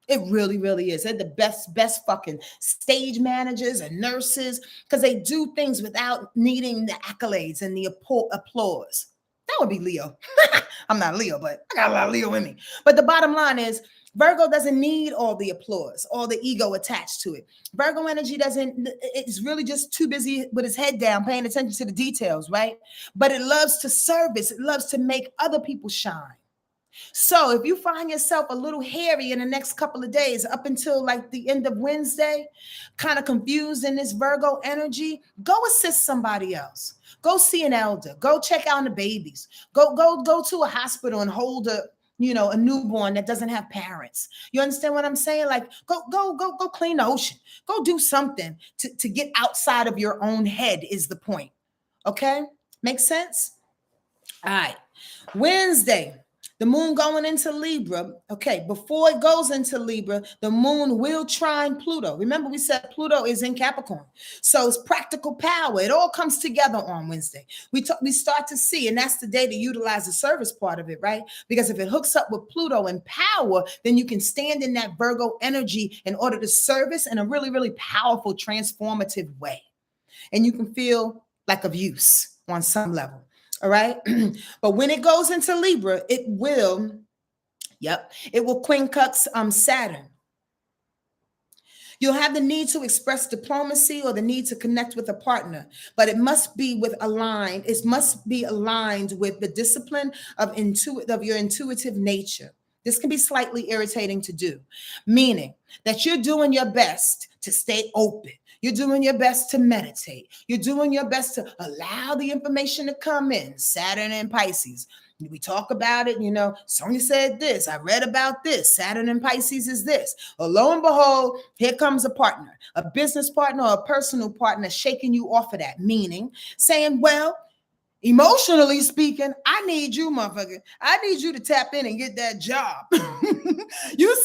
It really, really is. They're the best fucking stage managers and nurses because they do things without needing the accolades and the applause. That would be Leo. I'm not Leo, but I got a lot of Leo in me. But the bottom line is Virgo doesn't need all the applause, all the ego attached to it. Virgo energy it's really just too busy with his head down, paying attention to the details, right? But it loves to service. It loves to make other people shine. So if you find yourself a little hairy in the next couple of days, up until like the end of Wednesday, kind of confused in this Virgo energy, go assist somebody else. Go see an elder. Go check out the babies. Go to a hospital and hold a newborn that doesn't have parents. You understand what I'm saying? Like go clean the ocean. Go do something to get outside of your own head is the point. Okay? Make sense? All right. Wednesday. The moon going into Libra. Okay, before it goes into Libra, the moon will trine Pluto. Remember, we said Pluto is in Capricorn. So it's practical power. It all comes together on Wednesday. We start to see, and that's the day to utilize the service part of it, right? Because if it hooks up with Pluto and power, then you can stand in that Virgo energy in order to service in a really, really powerful, transformative way. And you can feel like of use on some level. All right. But when it goes into Libra, it will quincunx Saturn. You'll have the need to express diplomacy or the need to connect with a partner, but it must be aligned with the discipline of your intuitive nature. This can be slightly irritating to do, meaning that you're doing your best to stay open. You're doing your best to meditate. You're doing your best to allow the information to come in. Saturn and Pisces. We talk about it, Sonja said this. I read about this. Saturn and Pisces is this. Well, lo and behold, here comes a partner, a business partner or a personal partner shaking you off of that, meaning saying, well, emotionally speaking, I need you, motherfucker. I need you to tap in and get that job. You're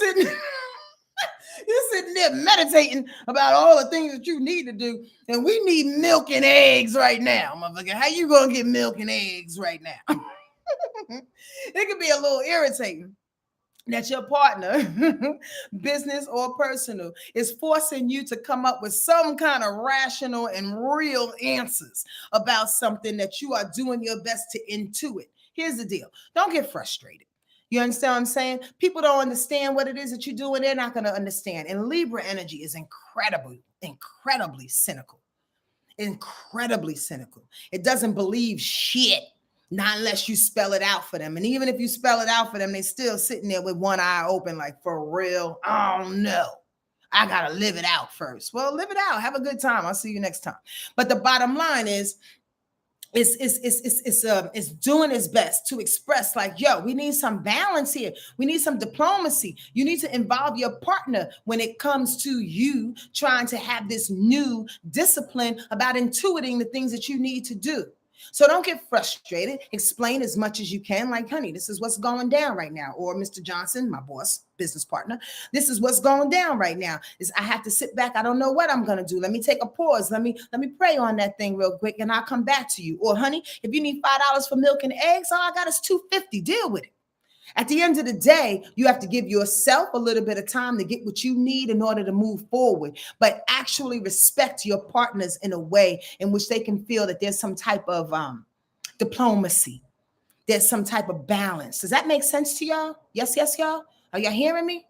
sitting there meditating about all the things that you need to do, and we need milk and eggs right now, motherfucker. How you gonna get milk and eggs right now? It can be a little irritating that your partner, business or personal, is forcing you to come up with some kind of rational and real answers about something that you are doing your best to intuit. Here's the deal. Don't get frustrated. You understand what I'm saying? People don't understand what it is that you're doing. They're not going to understand. And Libra energy is incredibly cynical. Incredibly cynical. It doesn't believe shit, not unless you spell it out for them. And even if you spell it out for them, they're still sitting there with one eye open, like, for real? Oh, no. I got to live it out first. Well, live it out. Have a good time. I'll see you next time. But the bottom line is, it's doing its best to express like, yo, we need some balance here. We need some diplomacy. You need to involve your partner when it comes to you trying to have this new discipline about intuiting the things that you need to do. So don't get frustrated. Explain as much as you can. Like, honey, this is what's going down right now. Or Mr. Johnson, my boss, business partner, this is what's going down right now. I have to sit back. I don't know what I'm going to do. Let me take a pause. Let me pray on that thing real quick, and I'll come back to you. Or, honey, if you need $5 for milk and eggs, all I got is $2.50. Deal with it. At the end of the day, you have to give yourself a little bit of time to get what you need in order to move forward, but actually respect your partners in a way in which they can feel that there's some type of diplomacy. There's some type of balance. Does that make sense to y'all? Yes, y'all? Are y'all hearing me?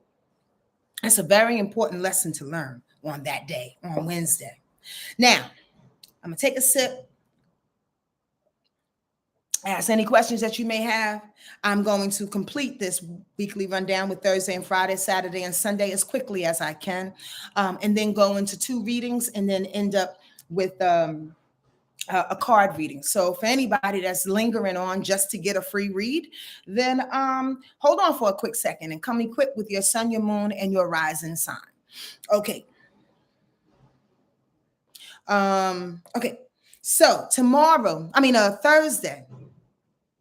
That's a very important lesson to learn on that day, on Wednesday. Now, I'm going to take a sip. Ask any questions that you may have. I'm going to complete this weekly rundown with Thursday and Friday, Saturday and Sunday as quickly as I can, and then go into 2 readings and then end up with a card reading. So for anybody that's lingering on just to get a free read, then hold on for a quick second and come equipped with your sun, your moon, and your rising sign. Okay. Okay. So Thursday,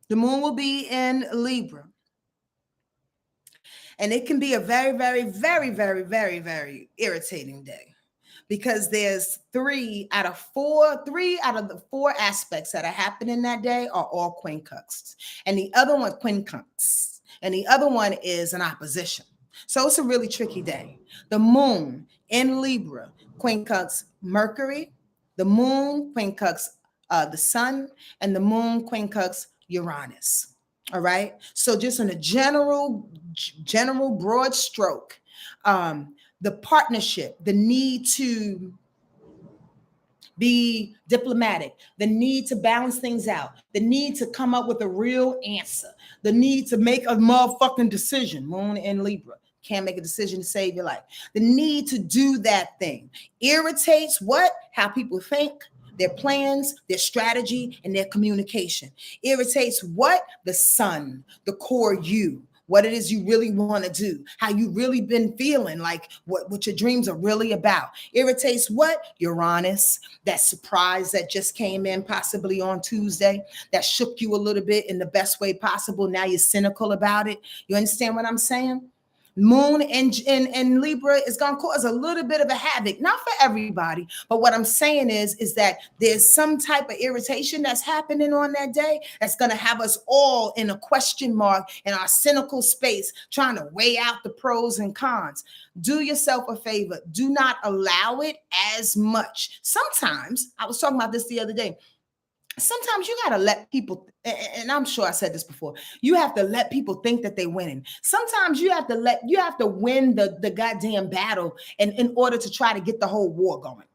the moon will be in Libra. And it can be a very, very, very, very, very, very irritating day because there's 3 out of the 4 aspects that are happening that day are all quincunx. And the other one, quincunx. And the other one is an opposition. So it's a really tricky day. The moon in Libra, quincunx Mercury, the moon quincunx the sun, and the moon quincunx Uranus. All right. So just in a general broad stroke, the partnership, the need to be diplomatic, the need to balance things out, the need to come up with a real answer, the need to make a motherfucking decision. Moon in Libra. Can't make a decision to save your life. The need to do that thing irritates what? How people think, their plans, their strategy, and their communication. Irritates what? The sun, the core you, what it is you really want to do, how you really been feeling, like what your dreams are really about. Irritates what? Uranus, that surprise that just came in possibly on Tuesday, that shook you a little bit in the best way possible. Now you're cynical about it. You understand what I'm saying? Moon in Libra is going to cause a little bit of a havoc, not for everybody, but what I'm saying is that there's some type of irritation that's happening on that day that's going to have us all in a question mark in our cynical space, trying to weigh out the pros and cons. Do yourself a favor. Do not allow it as much. Sometimes, I was talking about this the other day, sometimes you got to let people, and I'm sure I said this before, you have to let people think that they're winning. Sometimes you have to win the goddamn battle in order to try to get the whole war going.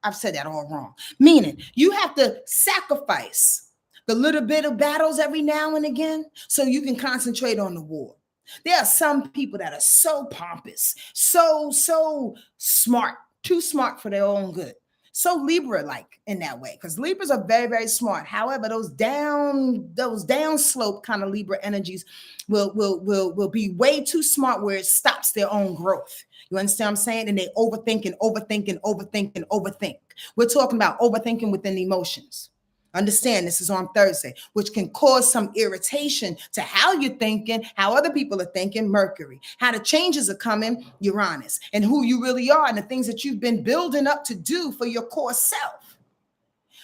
I've said that all wrong. Meaning you have to sacrifice the little bit of battles every now and again so you can concentrate on the war. There are some people that are so pompous, so smart, too smart for their own good. So Libra-like in that way, because Libras are very, very smart. However, those down slope kind of Libra energies will be way too smart where it stops their own growth. You understand what I'm saying? And they overthink. We're talking about overthinking within emotions. Understand, this is on Thursday, which can cause some irritation to how you're thinking, how other people are thinking, Mercury, how the changes are coming, Uranus, and who you really are and the things that you've been building up to do for your core self.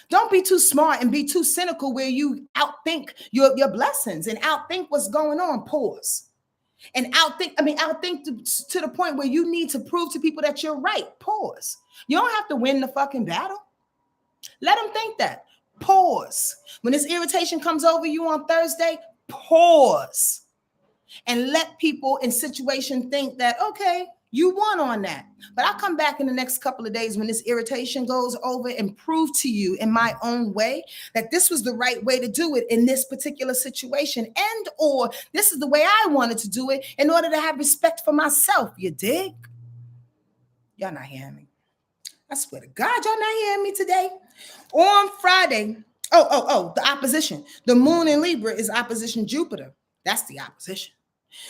Don't be too smart and be too cynical where you outthink your blessings and outthink what's going on. Pause. And outthink to the point where you need to prove to people that you're right. Pause. You don't have to win the fucking battle. Let them think that. Pause. When this irritation comes over you on Thursday, pause and let people in situation think that, okay, you won on that. But I'll come back in the next couple of days when this irritation goes over and prove to you in my own way that this was the right way to do it in this particular situation, and or this is the way I wanted to do it in order to have respect for myself. You dig? Y'all not hearing me. I swear to God, y'all not hearing me today. On Friday, the opposition. The moon in Libra is opposition Jupiter. That's the opposition.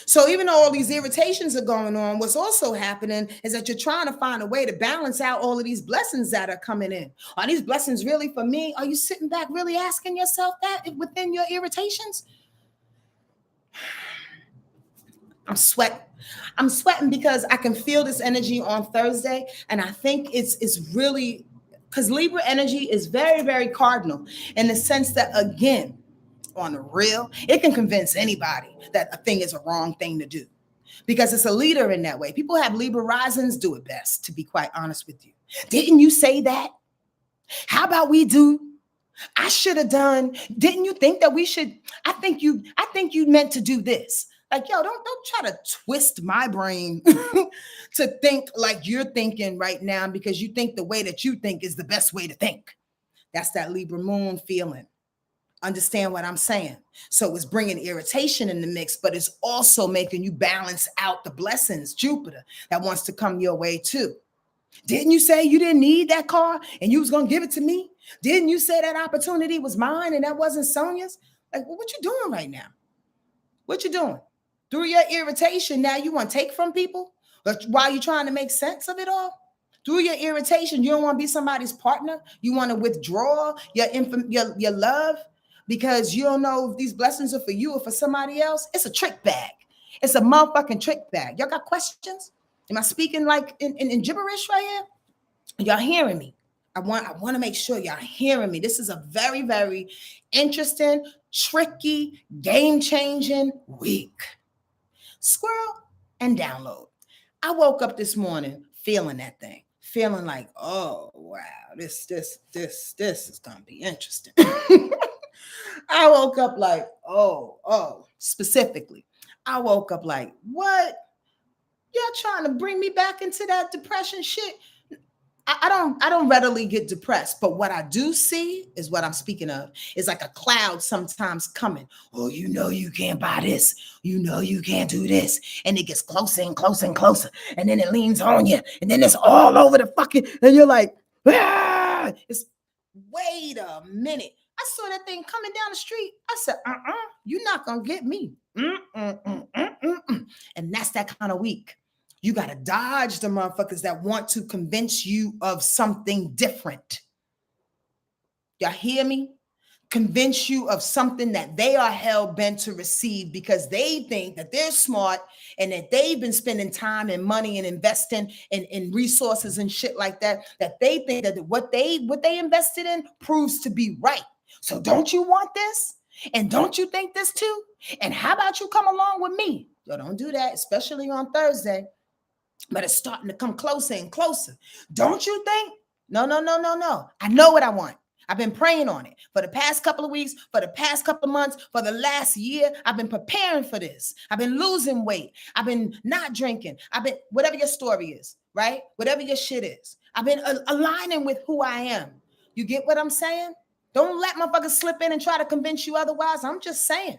So even though all these irritations are going on, what's also happening is that you're trying to find a way to balance out all of these blessings that are coming in. Are these blessings really for me? Are you sitting back really asking yourself that within your irritations? I'm sweating. I'm sweating because I can feel this energy on Thursday. And I think it's really because Libra energy is very, very cardinal in the sense that, again, on the real, it can convince anybody that a thing is a wrong thing to do because it's a leader in that way. People have Libra risings do it best, to be quite honest with you. Didn't you say that? How about we do? I should have done. Didn't you think that we should? I think you meant to do this. Like, yo, don't try to twist my brain to think like you're thinking right now because you think the way that you think is the best way to think. That's that Libra moon feeling. Understand what I'm saying? So it's bringing irritation in the mix, but it's also making you balance out the blessings, Jupiter, that wants to come your way too. Didn't you say you didn't need that car and you was going to give it to me? Didn't you say that opportunity was mine and that wasn't Sonja's? Like, well, what you doing right now? What you doing? Through your irritation, now you want to take from people while you're trying to make sense of it all? Through your irritation, you don't want to be somebody's partner. You want to withdraw your love because you don't know if these blessings are for you or for somebody else. It's a trick bag. It's a motherfucking trick bag. Y'all got questions? Am I speaking like in gibberish right here? Y'all hearing me? I want to make sure y'all hearing me. This is a very, very interesting, tricky, game-changing week. Squirrel and download. I woke up this morning feeling that thing, feeling like, oh wow, this is gonna be interesting. I woke up like, specifically, I woke up like, what? Y'all trying to bring me back into that depression shit? I don't readily get depressed, but what I do see is what I'm speaking of is like a cloud sometimes coming. Oh, you know you can't buy this. You know you can't do this. And it gets closer and closer and closer. And then it leans on you. And then it's all over the fucking, and you're like, ah! Wait a minute. I saw that thing coming down the street. I said, you're not going to get me. And that's that kind of week. You got to dodge the motherfuckers that want to convince you of something different. Y'all hear me? Convince you of something that they are hell-bent to receive because they think that they're smart and that they've been spending time and money and investing in resources and shit like that, that they think that what they invested in proves to be right. So don't you want this? And don't you think this too? And how about you come along with me? Yo, don't do that, especially on Thursday. But it's starting to come closer and closer. Don't you think? No. I know what I want. I've been praying on it for the past couple of weeks, for the past couple of months, for the last year. I've been preparing for this. I've been losing weight. I've been not drinking. I've been, whatever your story is, right? Whatever your shit is. I've been aligning with who I am. You get what I'm saying? Don't let motherfuckers slip in and try to convince you otherwise. I'm just saying.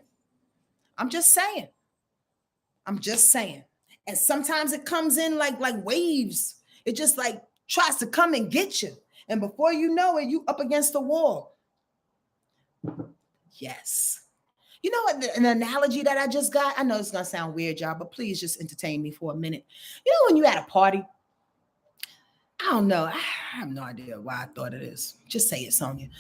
And sometimes it comes in like waves. It just like tries to come and get you. And before you know it, you up against the wall. Yes. You know what? An analogy that I just got, I know it's going to sound weird, y'all, but please just entertain me for a minute. You know when you're at a party? I don't know. I have no idea why I thought of this. Just say it, Sonja.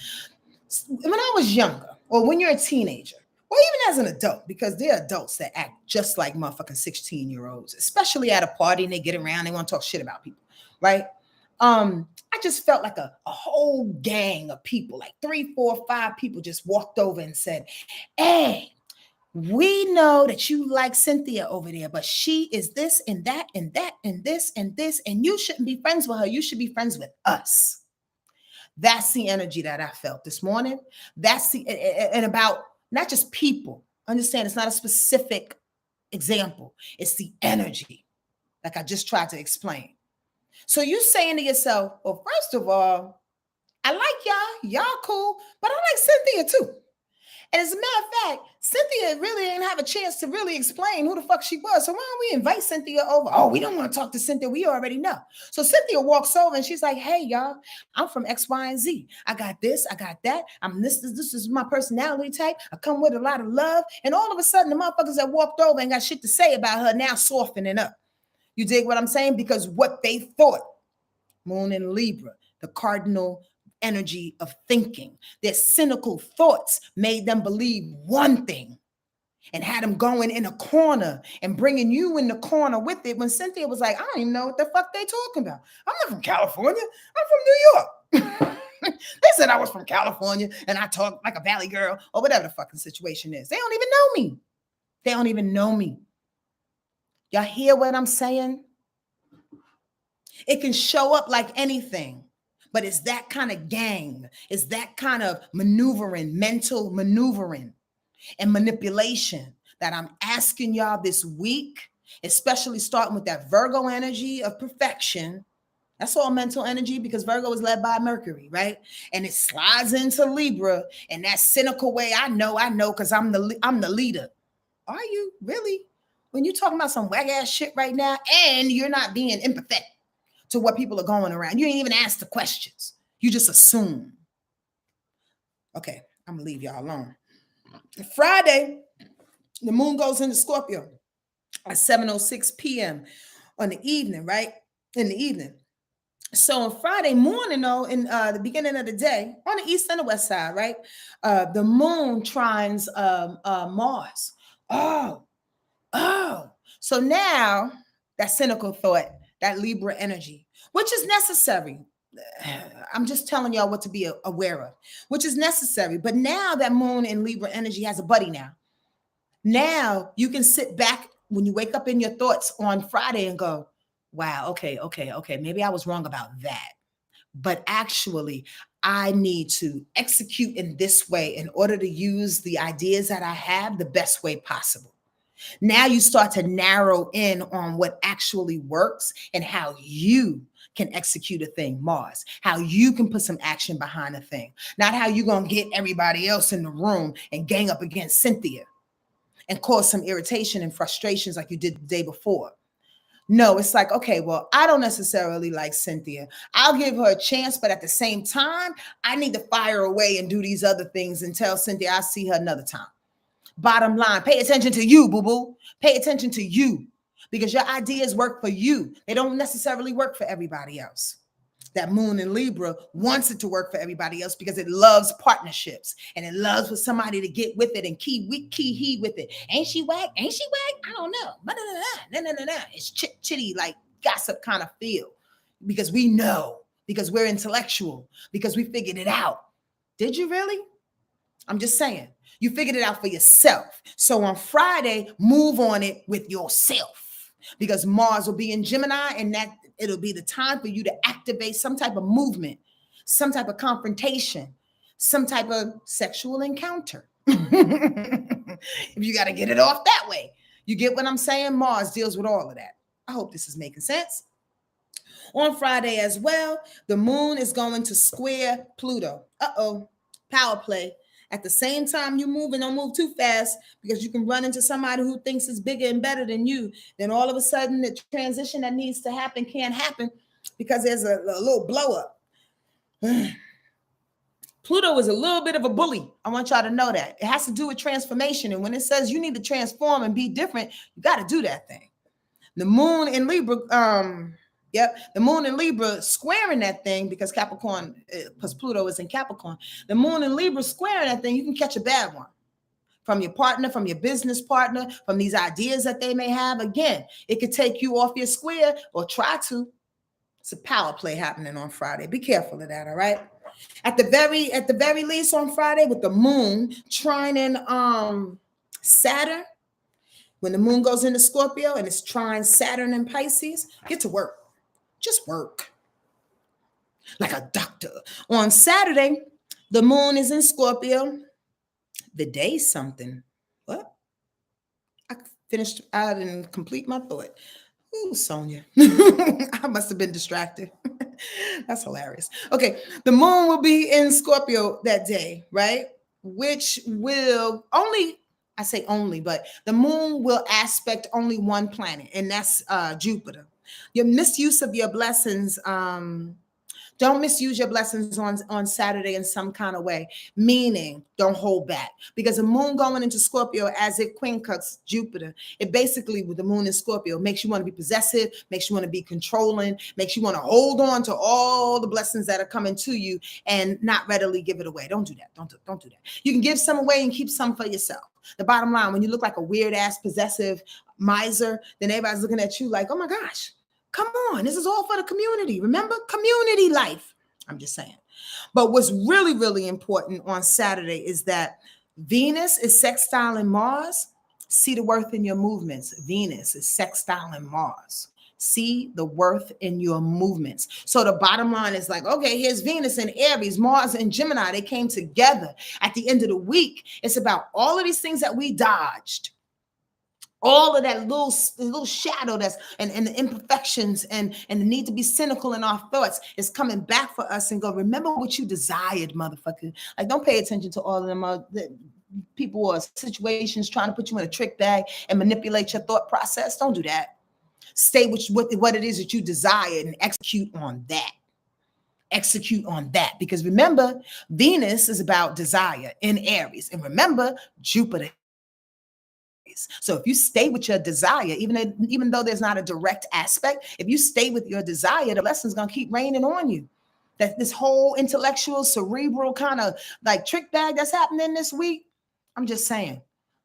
When I was younger, or when you're a teenager, or even as an adult, because there are adults that act just like motherfucking 16-year-olds, especially at a party and they get around, they want to talk shit about people, right? I just felt like a whole gang of people, like 3, 4, 5 people just walked over and said, hey, we know that you like Cynthia over there, but she is this and that and that and this and this, and you shouldn't be friends with her. You should be friends with us. That's the energy that I felt this morning. That's and about not just people, Understand, it's not a specific example. It's the energy, like I just tried to explain. So you saying to yourself, well, first of all, I like y'all cool, but I like Cynthia too. And as a matter of fact, Cynthia really didn't have a chance to really explain who the fuck she was. So why don't we invite Cynthia over? Oh, we don't want to talk to Cynthia. We already know. So Cynthia walks over and she's like, hey, y'all, I'm from X, Y, and Z. I got this. I got that. I'm this is my personality type. I come with a lot of love. And all of a sudden, the motherfuckers that walked over and got shit to say about her now softening up. You dig what I'm saying? Because what they thought, Moon in Libra, the cardinal energy of thinking. Their cynical thoughts made them believe one thing and had them going in a corner and bringing you in the corner with it when Cynthia was like, I don't even know what the fuck they talking about. I'm not from California. I'm from New York. They said I was from California and I talk like a valley girl or whatever the fucking situation is. They don't even know me. They don't even know me. Y'all hear what I'm saying? It can show up like anything. But it's that kind of gang. It's that kind of maneuvering, mental maneuvering and manipulation that I'm asking y'all this week, especially starting with that Virgo energy of perfection. That's all mental energy because Virgo is led by Mercury, right? And it slides into Libra in that cynical way. I know, because I'm the leader. Are you really? When you're talking about some whack ass shit right now and you're not being empathetic to what people are going around. You ain't even ask the questions. You just assume. Okay, I'm gonna leave y'all alone. Friday, the moon goes into Scorpio at 7:06 p.m. on the evening, right? In the evening. So on Friday morning, though, in the beginning of the day, on the east and the west side, right? The moon trines Mars. Oh. So now that cynical thought, that Libra energy, which is necessary. I'm just telling y'all what to be aware of, which is necessary. But now that moon in Libra energy has a buddy now. Now you can sit back when you wake up in your thoughts on Friday and go, wow, okay. Maybe I was wrong about that. But actually, I need to execute in this way in order to use the ideas that I have the best way possible. Now you start to narrow in on what actually works and how you can execute a thing, Mars, how you can put some action behind a thing, not how you're going to get everybody else in the room and gang up against Cynthia and cause some irritation and frustrations like you did the day before. No, it's like, okay, well, I don't necessarily like Cynthia. I'll give her a chance, but at the same time, I need to fire away and do these other things and tell Cynthia I'll see her another time. Bottom line, pay attention to you, boo-boo. Pay attention to you because your ideas work for you. They don't necessarily work for everybody else. That moon in Libra wants it to work for everybody else because it loves partnerships and it loves for somebody to get with it and key he with it. Ain't she whack? Ain't she whack? I don't know. No. It's chitty, like gossip kind of feel because we know, because we're intellectual, because we figured it out. Did you really? I'm just saying. You figured it out for yourself. So on Friday, move on it with yourself because Mars will be in Gemini and that it'll be the time for you to activate some type of movement, some type of confrontation, some type of sexual encounter. If you got to get it off that way. You get what I'm saying? Mars deals with all of that. I hope this is making sense. On Friday as well, the moon is going to square Pluto. Power play. At the same time you move, and don't move too fast because you can run into somebody who thinks is bigger and better than you. Then all of a sudden the transition that needs to happen can't happen because there's a little blow up. Pluto is a little bit of a bully. I want y'all to know that. It has to do with transformation. And when it says you need to transform and be different, you got to do that thing. The moon in Libra, the moon in Libra squaring that thing because Capricorn, because Pluto is in Capricorn. The moon in Libra squaring that thing, you can catch a bad one from your partner, from your business partner, from these ideas that they may have. Again, it could take you off your square or try to. It's a power play happening on Friday. Be careful of that, all right? At the very least on Friday with the moon trining Saturn, when the moon goes into Scorpio and it's trine Saturn and Pisces, get to work. Just work like a doctor. On Saturday, the moon is in Scorpio. The day's something. What? finished. I didn't complete my thought. Ooh, Sonja. I must have been distracted. That's hilarious. Okay. The moon will be in Scorpio that day, right? Which will only, I say only, but the moon will aspect only one planet, and that's Jupiter. Your misuse of your blessings, don't misuse your blessings on Saturday in some kind of way, meaning don't hold back. Because the moon going into Scorpio as it quincunx Jupiter, it basically, with the moon in Scorpio, makes you want to be possessive, makes you want to be controlling, makes you want to hold on to all the blessings that are coming to you and not readily give it away. Don't do that. Don't do that. You can give some away and keep some for yourself. The bottom line, when you look like a weird ass possessive miser, then everybody's looking at you like, oh my gosh, come on, this is all for the community. Remember, community life. I'm just saying. But what's really, really important on Saturday is that Venus is sextiling Mars. See the worth in your movements. Venus is sextiling Mars. See the worth in your movements. So the bottom line is like, okay, here's Venus and Aries, Mars and Gemini. They came together at the end of the week. It's about all of these things that we dodged. All of that little shadow that's and the imperfections and the need to be cynical in our thoughts is coming back for us and go, remember what you desired, motherfucker. Like, don't pay attention to all of them people or situations trying to put you in a trick bag and manipulate your thought process. Don't do that. Stay with what it is that you desired and execute on that. Execute on that. Because remember, Venus is about desire in Aries. And remember, Jupiter. So if you stay with your desire, even though there's not a direct aspect, if you stay with your desire, the lesson's going to keep raining on you. That this whole intellectual, cerebral kind of like trick bag that's happening this week, I'm just saying,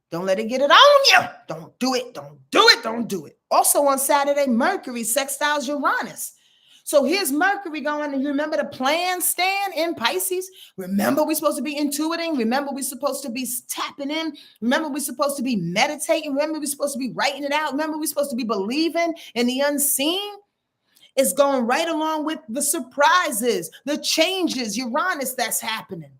don't let it get it on you. Don't do it. Don't do it. Don't do it. Also on Saturday, Mercury sextiles Uranus. So here's Mercury going, and you remember the plan stand in Pisces? Remember we're supposed to be intuiting. Remember we're supposed to be tapping in. Remember we're supposed to be meditating. Remember we're supposed to be writing it out. Remember we're supposed to be believing in the unseen. It's going right along with the surprises, the changes, Uranus that's happening.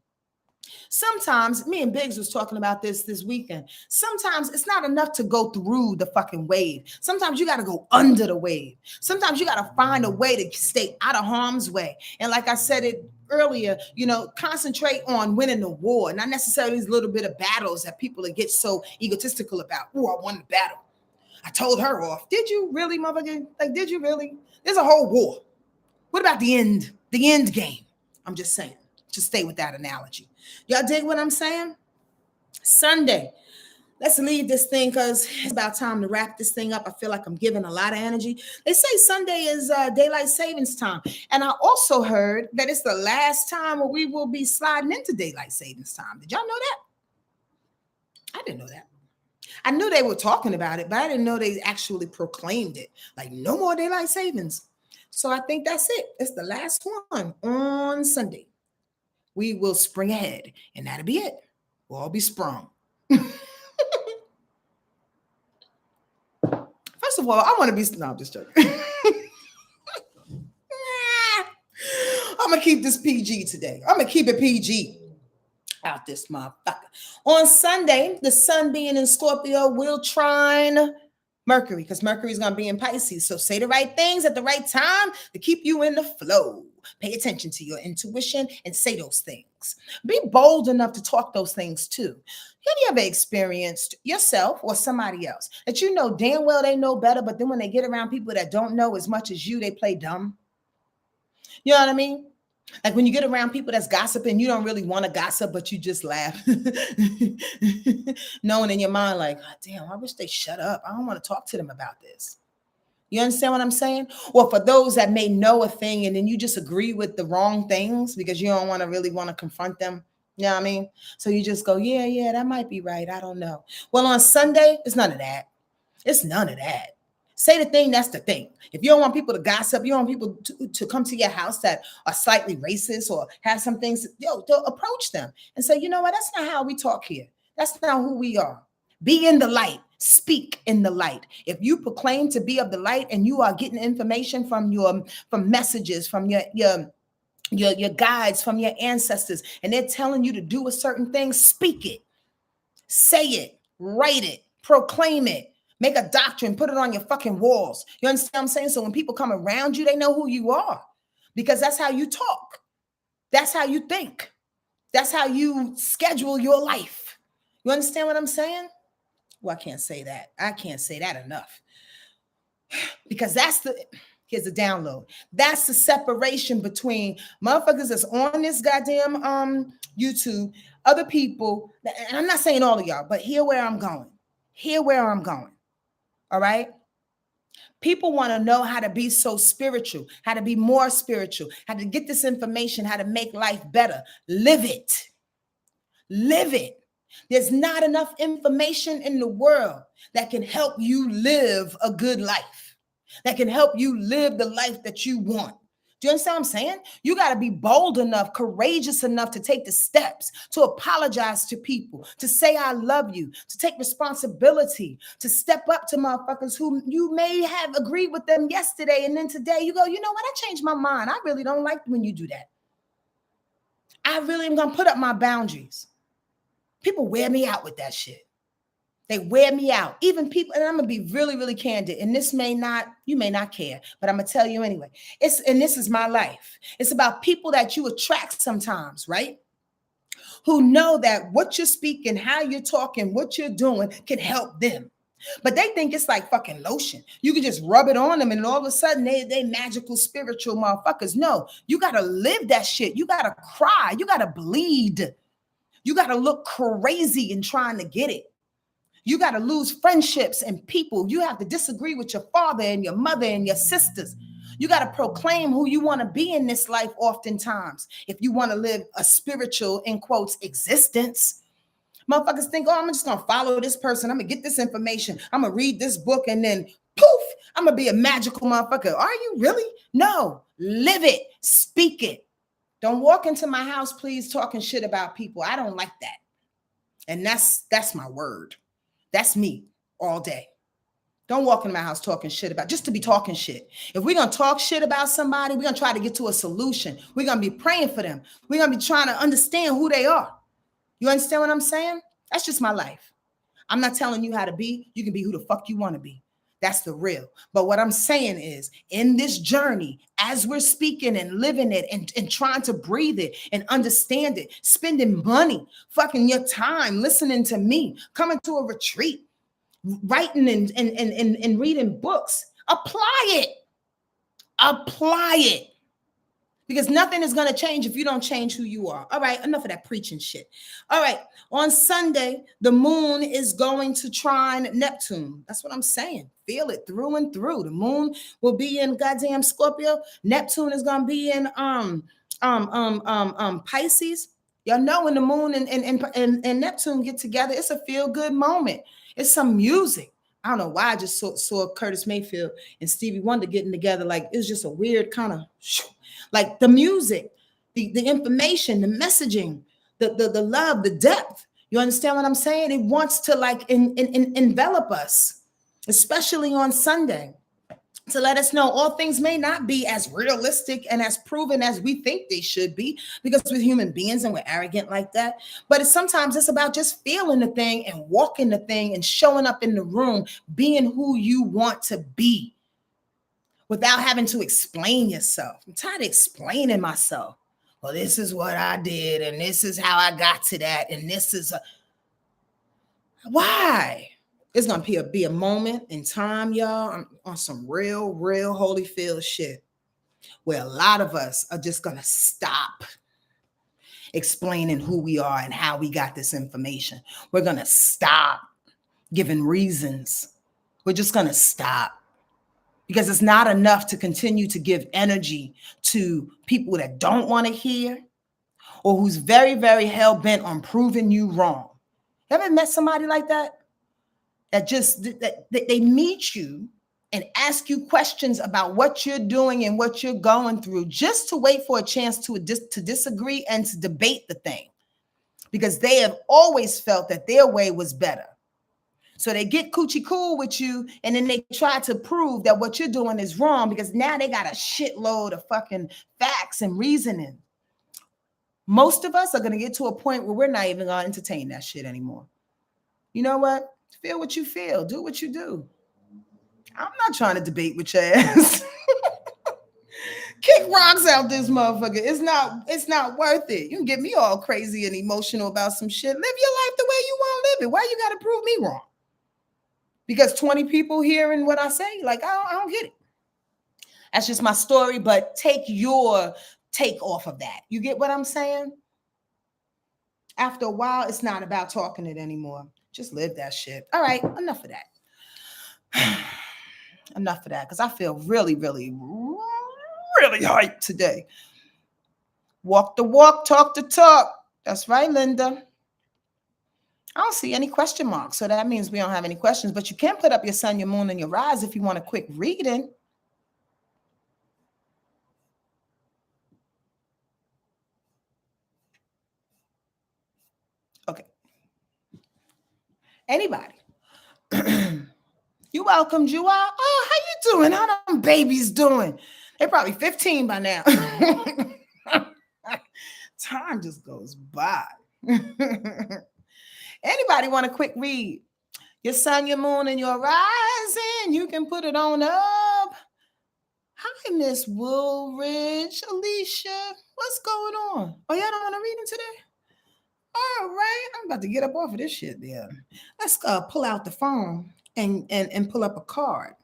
Sometimes, me and Biggs was talking about this weekend. Sometimes it's not enough to go through the fucking wave. Sometimes you got to go under the wave. Sometimes you got to find a way to stay out of harm's way. And like I said it earlier, concentrate on winning the war, not necessarily these little bit of battles that people get so egotistical about. Oh, I won the battle. I told her off. Did you really, motherfucker? Like, did you really? There's a whole war. What about the end game? I'm just saying. Just stay with that analogy. Y'all dig what I'm saying? Sunday. Let's leave this thing because it's about time to wrap this thing up. I feel like I'm giving a lot of energy. They say Sunday is daylight savings time. And I also heard that it's the last time where we will be sliding into daylight savings time. Did y'all know that? I didn't know that. I knew they were talking about it, but I didn't know they actually proclaimed it. Like, no more daylight savings. So I think that's it. It's the last one on Sunday. We will spring ahead, and that'll be it. We'll all be sprung. First of all, I want to be, no, I'm just joking. I'm going to keep this PG today. I'm going to keep it PG out this motherfucker. On Sunday, the sun being in Scorpio will trine Mercury, because Mercury is going to be in Pisces. So say the right things at the right time to keep you in the flow. Pay attention to your intuition and say those things. Be bold enough to talk those things too. Have you ever experienced yourself or somebody else that you know damn well they know better, but then when they get around people that don't know as much as you, they play dumb? You know what I mean? Like when you get around people that's gossiping, you don't really want to gossip, but you just laugh. Knowing in your mind, like, oh, damn, I wish they shut up. I don't want to talk to them about this. You understand what I'm saying? Or for those that may know a thing and then you just agree with the wrong things because you don't really want to confront them. You know what I mean? So you just go, yeah, that might be right. I don't know. Well, on Sunday, it's none of that. It's none of that. Say the thing, that's the thing. If you don't want people to gossip, you don't want people to come to your house that are slightly racist or have some things, approach them and say, you know what, that's not how we talk here. That's not who we are. Be in the light. Speak in the light. If you proclaim to be of the light and you are getting information from messages, from your guides, from your ancestors, and they're telling you to do a certain thing, speak it, say it, write it, proclaim it. Make a doctrine, put it on your fucking walls. You understand what I'm saying? So when people come around you, they know who you are because that's how you talk. That's how you think. That's how you schedule your life. You understand what I'm saying? Well, I can't say that. I can't say that enough. Because here's the download. That's the separation between motherfuckers that's on this goddamn YouTube, other people, and I'm not saying all of y'all, but here where I'm going. Here where I'm going. All right? People want to know how to be so spiritual, how to be more spiritual, how to get this information, how to make life better. Live it. Live it. There's not enough information in the world that can help you live a good life, that can help you live the life that you want. Do you understand what I'm saying? You got to be bold enough, courageous enough to take the steps, to apologize to people, to say, I love you, to take responsibility, to step up to motherfuckers who you may have agreed with them yesterday. And then today you go, you know what? I changed my mind. I really don't like when you do that. I really am going to put up my boundaries. People wear me out with that shit. They wear me out. Even people, and I'm going to be really, really candid. And you may not care, but I'm going to tell you anyway. And this is my life. It's about people that you attract sometimes, right? Who know that what you're speaking, how you're talking, what you're doing can help them. But they think it's like fucking lotion. You can just rub it on them and all of a sudden they magical spiritual motherfuckers. No, you got to live that shit. You got to cry. You got to bleed. You got to look crazy in trying to get it. You got to lose friendships and people. You have to disagree with your father and your mother and your sisters. You got to proclaim who you want to be in this life oftentimes. If you want to live a spiritual, in quotes, existence. Motherfuckers think, oh, I'm just going to follow this person. I'm going to get this information. I'm going to read this book and then poof, I'm going to be a magical motherfucker. Are you really? No. Live it. Speak it. Don't walk into my house, please, talking shit about people. I don't like that. And that's my word. That's me all day. Don't walk in my house talking shit about, just to be talking shit. If we're going to talk shit about somebody, we're going to try to get to a solution. We're going to be praying for them. We're going to be trying to understand who they are. You understand what I'm saying? That's just my life. I'm not telling you how to be. You can be who the fuck you want to be. That's the real. But what I'm saying is, in this journey, as we're speaking and living it and trying to breathe it and understand it, spending money, fucking your time, listening to me, coming to a retreat, writing and reading books, apply it. Apply it. Because nothing is going to change if you don't change who you are. All right, enough of that preaching shit. All right, on Sunday, the moon is going to trine Neptune. That's what I'm saying. Feel it through and through. The moon will be in goddamn Scorpio. Neptune is going to be in Pisces. Y'all know when the moon and Neptune get together, it's a feel-good moment. It's some music. I don't know why I just saw Curtis Mayfield and Stevie Wonder getting together. Like, it's just a weird kind of, like the music, the information, the messaging, the love, the depth. You understand what I'm saying? It wants to like envelop us, especially on Sunday, to let us know all things may not be as realistic and as proven as we think they should be, because we're human beings and we're arrogant like that. But sometimes it's about just feeling the thing and walking the thing and showing up in the room, being who you want to be without having to explain yourself. I'm tired of explaining myself. Well, this is what I did and this is how I got to that. And this is why? It's going to be a moment in time, y'all, I'm on some real Holyfield shit, where a lot of us are just going to stop explaining who we are and how we got this information. We're going to stop giving reasons. We're just going to stop, because it's not enough to continue to give energy to people that don't want to hear or who's very, very hell-bent on proving you wrong. You ever met somebody like that? That they meet you and ask you questions about what you're doing and what you're going through, just to wait for a chance to disagree and to debate the thing, because they have always felt that their way was better. So they get coochie cool with you, and then they try to prove that what you're doing is wrong, because now they got a shitload of fucking facts and reasoning. Most of us are going to get to a point where we're not even going to entertain that shit anymore. You know what? Feel what you feel. Do what you do. I'm not trying to debate with your ass. Kick rocks out this motherfucker. It's not worth it. You can get me all crazy and emotional about some shit. Live your life the way you want to live it. Why you gotta prove me wrong? Because 20 people hearing what I say, like, I don't get it. That's just my story, but take your take off of that. You get what I'm saying? After a while, it's not about talking it anymore. Just live that shit. All right, enough of that. Enough of that, because I feel really, really, really hyped today. Walk the walk, talk the talk. That's right, Linda. I don't see any question marks, so that means we don't have any questions, but you can put up your sun, your moon, and your rise if you want a quick reading. Okay. Anybody? You welcomed you are. Oh, how you doing? How them babies doing? They're probably 15 by now. Time just goes by. Anybody want a quick read? Your sun, your moon, and your rising. You can put it on up. Hi, Miss Woolridge. Alicia, what's going on? Oh, y'all don't want to read it today? All right, I'm about to get up off of this shit there. Let's pull out the phone and pull up a card.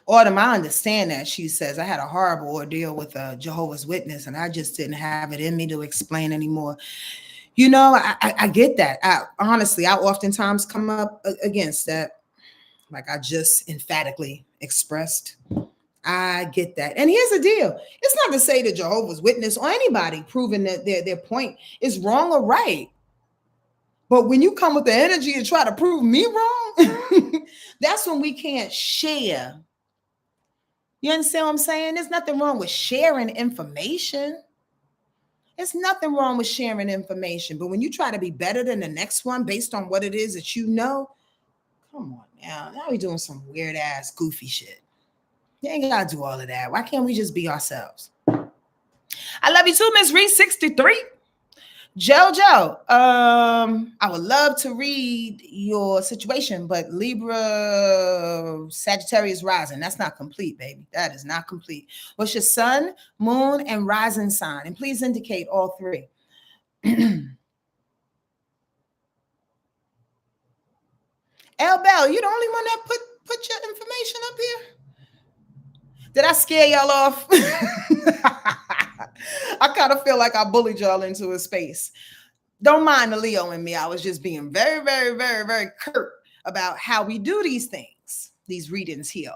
Autumn, I understand that. She says, I had a horrible ordeal with a Jehovah's Witness, and I just didn't have it in me to explain anymore. You know, I get that. Honestly, I oftentimes come up against that, like I just emphatically expressed. I get that. And here's the deal. It's not to say that Jehovah's Witness or anybody proving that their point is wrong or right. But when you come with the energy and try to prove me wrong, that's when we can't share. You understand what I'm saying? There's nothing wrong with sharing information. There's nothing wrong with sharing information. But when you try to be better than the next one based on what it is that you know, come on now. Now we're doing some weird ass goofy shit. You ain't gotta do all of that. Why can't we just be ourselves? I love you too, Miss Reese 63. Jojo, I would love to read your situation, but Libra, Sagittarius rising. That's not complete, baby. That is not complete. What's your sun, moon, and rising sign? And please indicate all three. El Bell, you the only one that put your information up here? Did I scare y'all off? I kind of feel like I bullied y'all into a space. Don't mind the Leo in me. I was just being very, very, very, very curt about how we do these things, these readings here.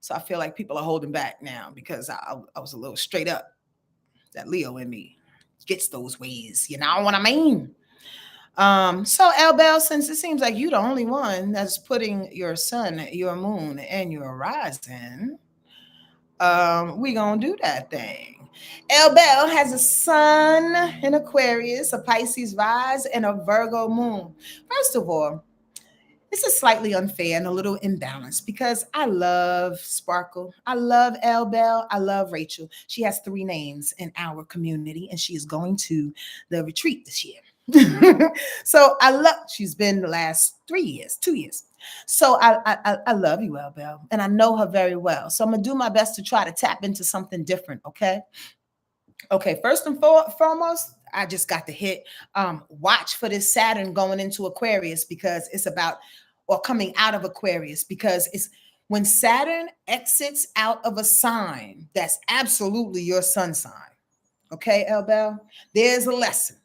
So I feel like people are holding back now because I was a little straight up. That Leo in me gets those ways. You know what I mean? So El Bell, since it seems like you're the only one that's putting your sun, your moon, and your rising, we gonna do that thing. El Bell has a sun in Aquarius, a Pisces rise, and a Virgo moon. First of all, this is slightly unfair and a little imbalanced because I love Sparkle. I love El Bell. I love Rachel. She has 3 names in our community, and she is going to the retreat this year. So she's been the last 2 years. So I love you, El Bell, and I know her very well. So I'm gonna do my best to try to tap into something different. Okay. First and foremost, I just got to hit watch for this Saturn going into Aquarius because it's about, or coming out of Aquarius, because it's when Saturn exits out of a sign, that's absolutely your sun sign. Okay, El Bell, there's a lesson.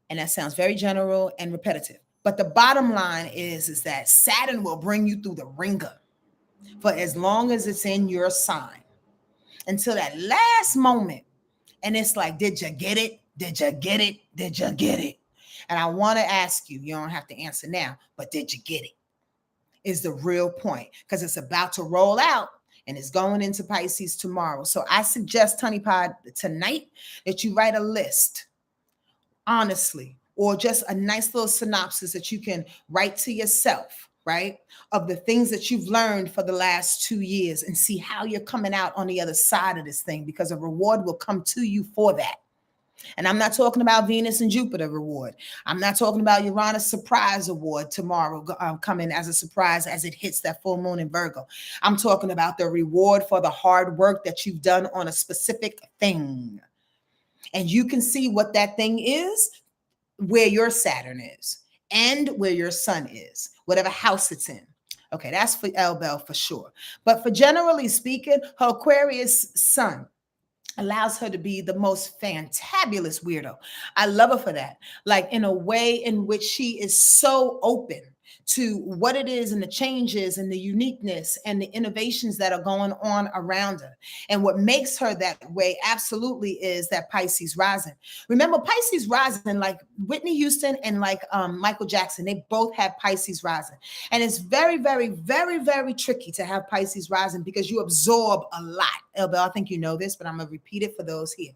And that sounds very general and repetitive. But the bottom line is that Saturn will bring you through the ringer for as long as it's in your sign until that last moment. And it's like, did you get it? Did you get it? Did you get it? And I want to ask you, you don't have to answer now, but did you get it? Is the real point, because it's about to roll out and it's going into Pisces tomorrow. So I suggest, Honeypot, tonight that you write a list, honestly, or just a nice little synopsis that you can write to yourself. right? Of the things that you've learned for the last 2 years, and see how you're coming out on the other side of this thing, because a reward will come to you for that. And I'm not talking about Venus and Jupiter reward. I'm not talking about Uranus surprise award tomorrow coming as a surprise as it hits that full moon in Virgo. I'm talking about the reward for the hard work that you've done on a specific thing. And you can see what that thing is, where your Saturn is and where your sun is, whatever house it's in. Okay, that's for Bell for sure. But for generally speaking, her Aquarius sun allows her to be the most fantabulous weirdo. I love her for that. Like, in a way in which she is so open to what it is and the changes and the uniqueness and the innovations that are going on around her. And what makes her that way absolutely is that Pisces rising. Remember, Pisces rising, like Whitney Houston and like Michael Jackson, they both have Pisces rising. And it's very, very, very, very tricky to have Pisces rising because you absorb a lot. Elbel, I think you know this, but I'm going to repeat it for those here.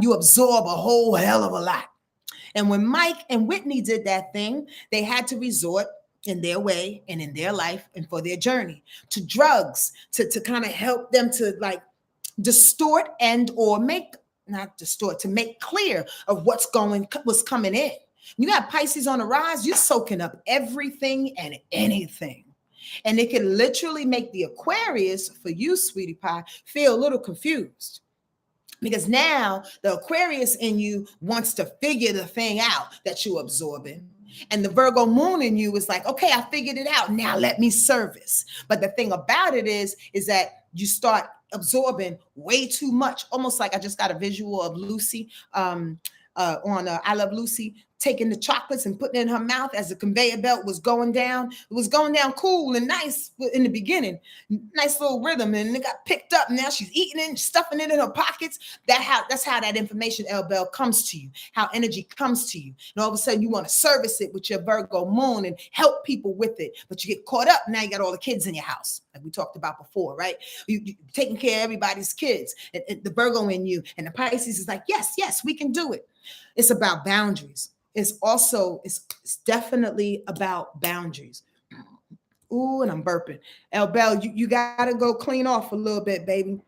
You absorb a whole hell of a lot. And when Mike and Whitney did that thing, they had to resort in their way and in their life and for their journey to drugs to kind of help them to like distort and or make, not distort, to make clear of what's coming in. You got Pisces on the rise, you're soaking up everything and anything. And it can literally make the Aquarius, for you, sweetie pie, feel a little confused. Because now the Aquarius in you wants to figure the thing out that you're absorbing. And the Virgo moon in you is like, okay, I figured it out. Now let me service. But the thing about it is that you start absorbing way too much. Almost like I just got a visual of Lucy on I Love Lucy, taking the chocolates and putting it in her mouth as the conveyor belt was going down. It was going down cool and nice in the beginning. Nice little rhythm. And it got picked up. Now she's eating it and stuffing it in her pockets. That's how that information, Bell, comes to you. How energy comes to you. And all of a sudden you want to service it with your Virgo moon and help people with it. But you get caught up. Now you got all the kids in your house, like we talked about before, right? You taking care of everybody's kids. And the Virgo in you. And the Pisces is like, yes, we can do it. It's about boundaries. It's definitely about boundaries. Ooh, and I'm burping. Bell, you got to go clean off a little bit, baby,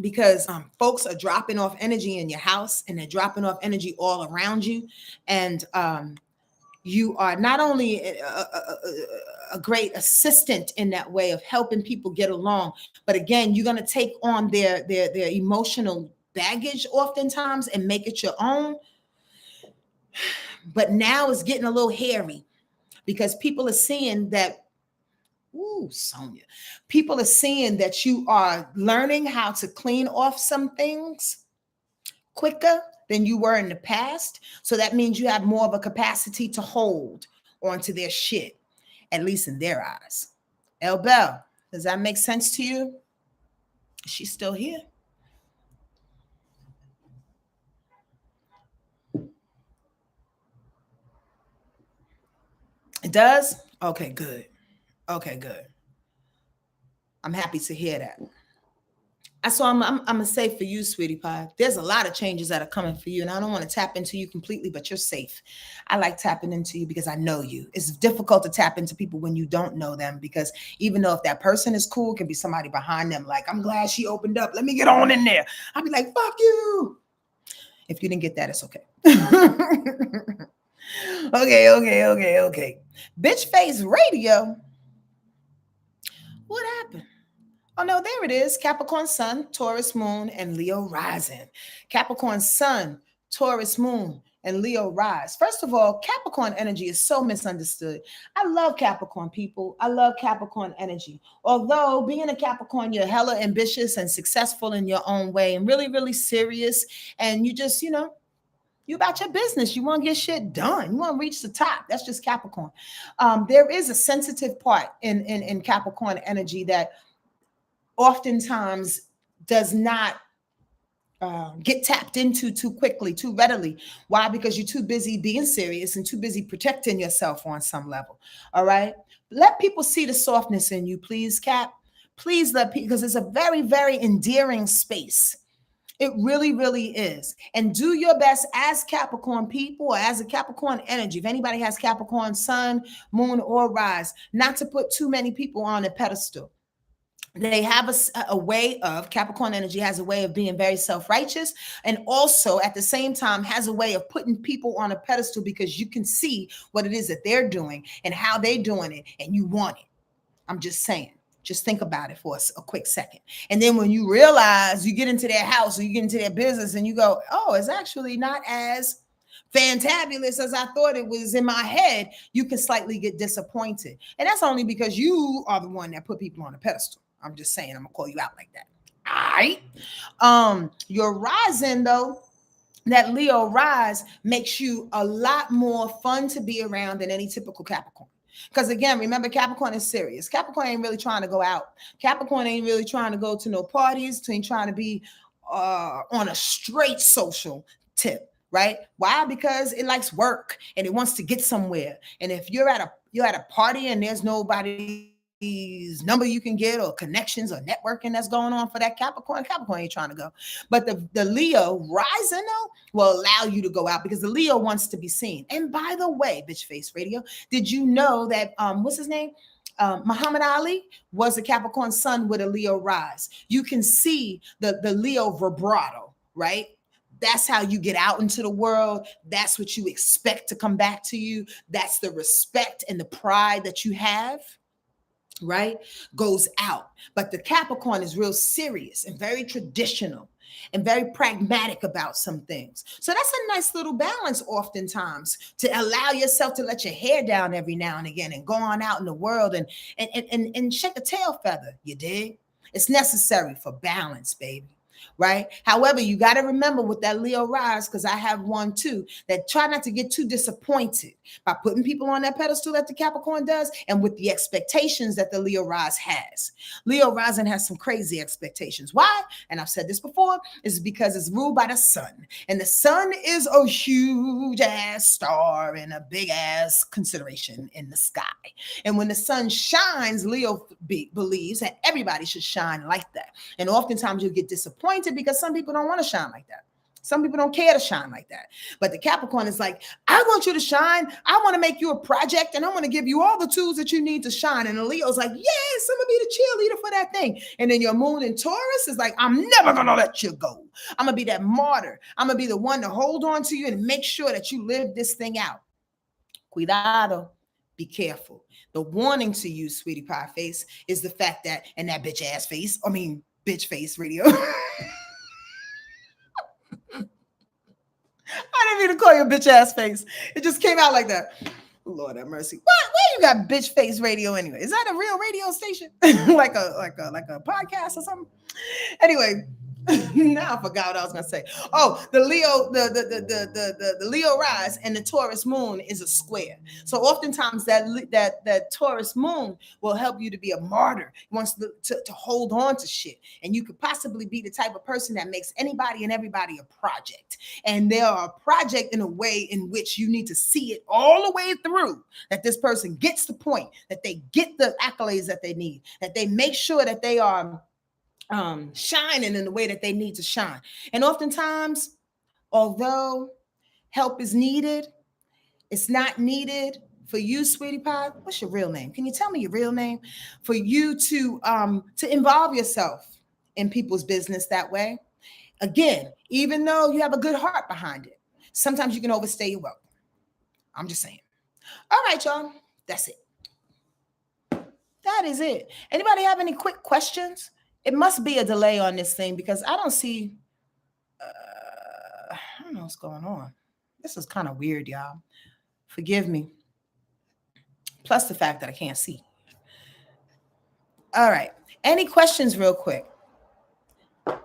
because folks are dropping off energy in your house, and they're dropping off energy all around you. And you are not only a great assistant in that way of helping people get along, but again, you're going to take on their emotional baggage oftentimes and make it your own. But now it's getting a little hairy because people are seeing that, ooh, Sonja, people are seeing that you are learning how to clean off some things quicker than you were in the past. So that means you have more of a capacity to hold onto their shit, at least in their eyes. Bell, does that make sense to you? Is she still here? It does? Okay, good. Okay, good. I'm happy to hear that. So I'm going to say for you, sweetie pie, there's a lot of changes that are coming for you. And I don't want to tap into you completely, but you're safe. I like tapping into you because I know you. It's difficult to tap into people when you don't know them, because even though if that person is cool, it can be somebody behind them. Like, I'm glad she opened up. Let me get on in there. I'll be like, fuck you. If you didn't get that, it's okay. Okay. Bitch face radio. What happened? Oh, no, there it is. Capricorn sun, Taurus moon, and Leo rising. Capricorn sun, Taurus moon, and Leo rise. First of all, Capricorn energy is so misunderstood. I love Capricorn people. I love Capricorn energy. Although being a Capricorn, you're hella ambitious and successful in your own way and really, really serious. And you just, you about your business. You want to get shit done. You want to reach the top. That's just Capricorn. There is a sensitive part in Capricorn energy that oftentimes does not get tapped into too quickly, too readily. Why? Because you're too busy being serious and too busy protecting yourself on some level. All right. Let people see the softness in you, please, Cap. Please let people, because it's a very, very endearing space. It really, really is. And do your best as Capricorn people or as a Capricorn energy. If anybody has Capricorn sun, moon, or rise, not to put too many people on a pedestal. They have a way of, Capricorn energy has a way of being very self-righteous, and also at the same time has a way of putting people on a pedestal because you can see what it is that they're doing and how they're doing it, and you want it. I'm just saying. Just think about it for a quick second. And then when you realize, you get into their house or you get into their business and you go, oh, it's actually not as fantabulous as I thought it was in my head, you can slightly get disappointed. And that's only because you are the one that put people on a pedestal. I'm just saying, I'm gonna call you out like that. All right. Your rising though, that Leo rise makes you a lot more fun to be around than any typical Capricorn. Because again, remember, Capricorn is serious. Capricorn ain't really trying to go out. Capricorn ain't really trying to go to no parties. Ain't trying to be on a straight social tip, right? Why? Because it likes work and it wants to get somewhere. And if you're at a party and there's nobody's number you can get or connections or networking that's going on for that Capricorn ain't trying to go. But the Leo rising though will allow you to go out because the Leo wants to be seen. And by the way, Bitch Face Radio, did you know that what's his name? Muhammad Ali was a Capricorn sun with a Leo rise. You can see the Leo vibrato, right? That's how you get out into the world. That's what you expect to come back to you. That's the respect and the pride that you have, right? Goes out. But the Capricorn is real serious and very traditional and very pragmatic about some things. So that's a nice little balance oftentimes, to allow yourself to let your hair down every now and again and go on out in the world and shake a tail feather. You dig? It's necessary for balance, baby. Right? However, you got to remember with that Leo rise, because I have one too, that try not to get too disappointed by putting people on that pedestal that the Capricorn does and with the expectations that the Leo rise has. Leo rising has some crazy expectations. Why? And I've said this before, is because it's ruled by the sun. And the sun is a huge ass star and a big ass consideration in the sky. And when the sun shines, Leo believes that everybody should shine like that. And oftentimes you'll get disappointed because some people don't want to shine like that. Some people don't care to shine like that. But the Capricorn is like, I want you to shine. I want to make you a project and I want to give you all the tools that you need to shine. And the Leo's like, yes, I'm going to be the cheerleader for that thing. And then your moon in Taurus is like, I'm never going to let you go. I'm going to be that martyr. I'm going to be the one to hold on to you and make sure that you live this thing out. Cuidado. Be careful. The warning to you, sweetie pie face, is the fact that, and that bitch ass face, bitch face radio. I didn't mean to call you a bitch ass face. It just came out like that. Lord have mercy. What? Where you got bitch face radio anyway? Is that a real radio station? like a podcast or something? Anyway. Now I forgot what I was gonna say. Oh, the Leo, the Leo rise and the Taurus moon is a square. So oftentimes that Taurus moon will help you to be a martyr. It wants to hold on to shit, and you could possibly be the type of person that makes anybody and everybody a project. And they are a project in a way in which you need to see it all the way through. That this person gets the point, that they get the accolades that they need, that they make sure that they are shining in the way that they need to shine. And oftentimes, although help is needed, it's not needed for you, sweetie pie. What's your real name? Can you tell me your real name? For you to involve yourself in people's business that way. Again, even though you have a good heart behind it, sometimes you can overstay your welcome. I'm just saying. All right, y'all. That's it. That is it. Anybody have any quick questions? It must be a delay on this thing because I don't see, I don't know what's going on. This is kind of weird, y'all. Forgive me. Plus the fact that I can't see. All right. Any questions real quick?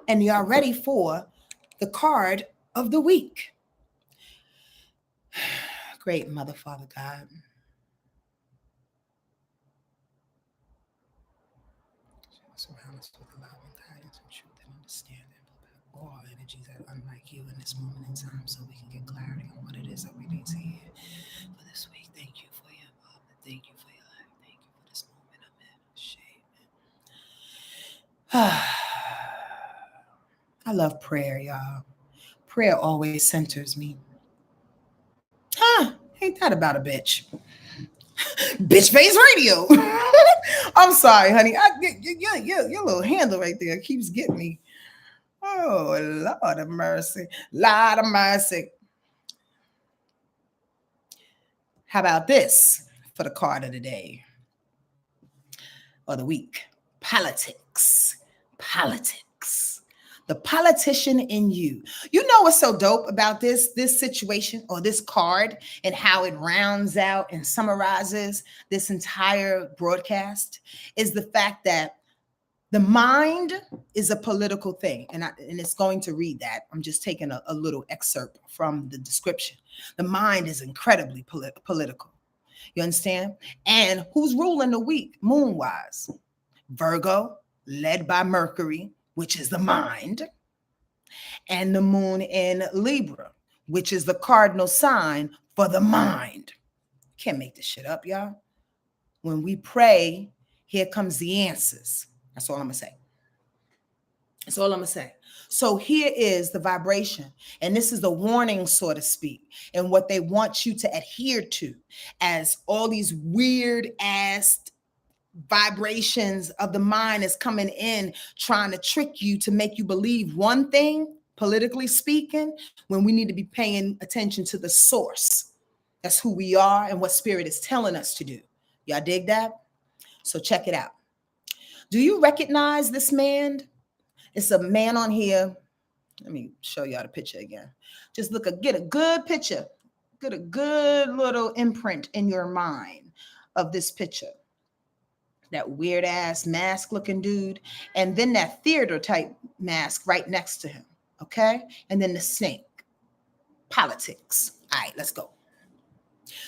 And y'all ready for the card of the week? Great Mother, Father, God. Surround us with love and guidance and truth and understanding of all energies that are unlike you in this moment in time so we can get clarity on what it is that we need to hear for this week. Thank you for your involvement. Thank you for your life. Thank you for this moment I'm in. Shame. I love prayer, y'all. Prayer always centers me. Ain't that about a bitch? Bitch face radio. I'm sorry, honey. Your little handle right there keeps getting me. Oh, Lord of mercy. Lord of mercy. How about this for the card of the day or the week? Politics. Politics. The politician in you. You know what's so dope about this situation or this card and how it rounds out and summarizes this entire broadcast is the fact that the mind is a political thing. And it's going to read that. I'm just taking a little excerpt from the description. The mind is incredibly political. You understand? And who's ruling the week moon-wise? Virgo, led by Mercury, which is the mind, and the moon in Libra, which is the cardinal sign for the mind. Can't make this shit up, y'all. When we pray, here comes the answers. That's all I'm going to say. That's all I'm going to say. So here is the vibration, and this is the warning, so to speak, and what they want you to adhere to as all these weird ass vibrations of the mind is coming in, trying to trick you to make you believe one thing, politically speaking, when we need to be paying attention to the source. That's who we are and what spirit is telling us to do. Y'all dig that? So check it out. Do you recognize this man? It's a man on here. Let me show y'all the picture again. Just get a good picture. Get a good little imprint in your mind of this picture. That weird ass mask looking dude. And then that theater type mask right next to him. Okay? And then the snake. Politics. All right, let's go.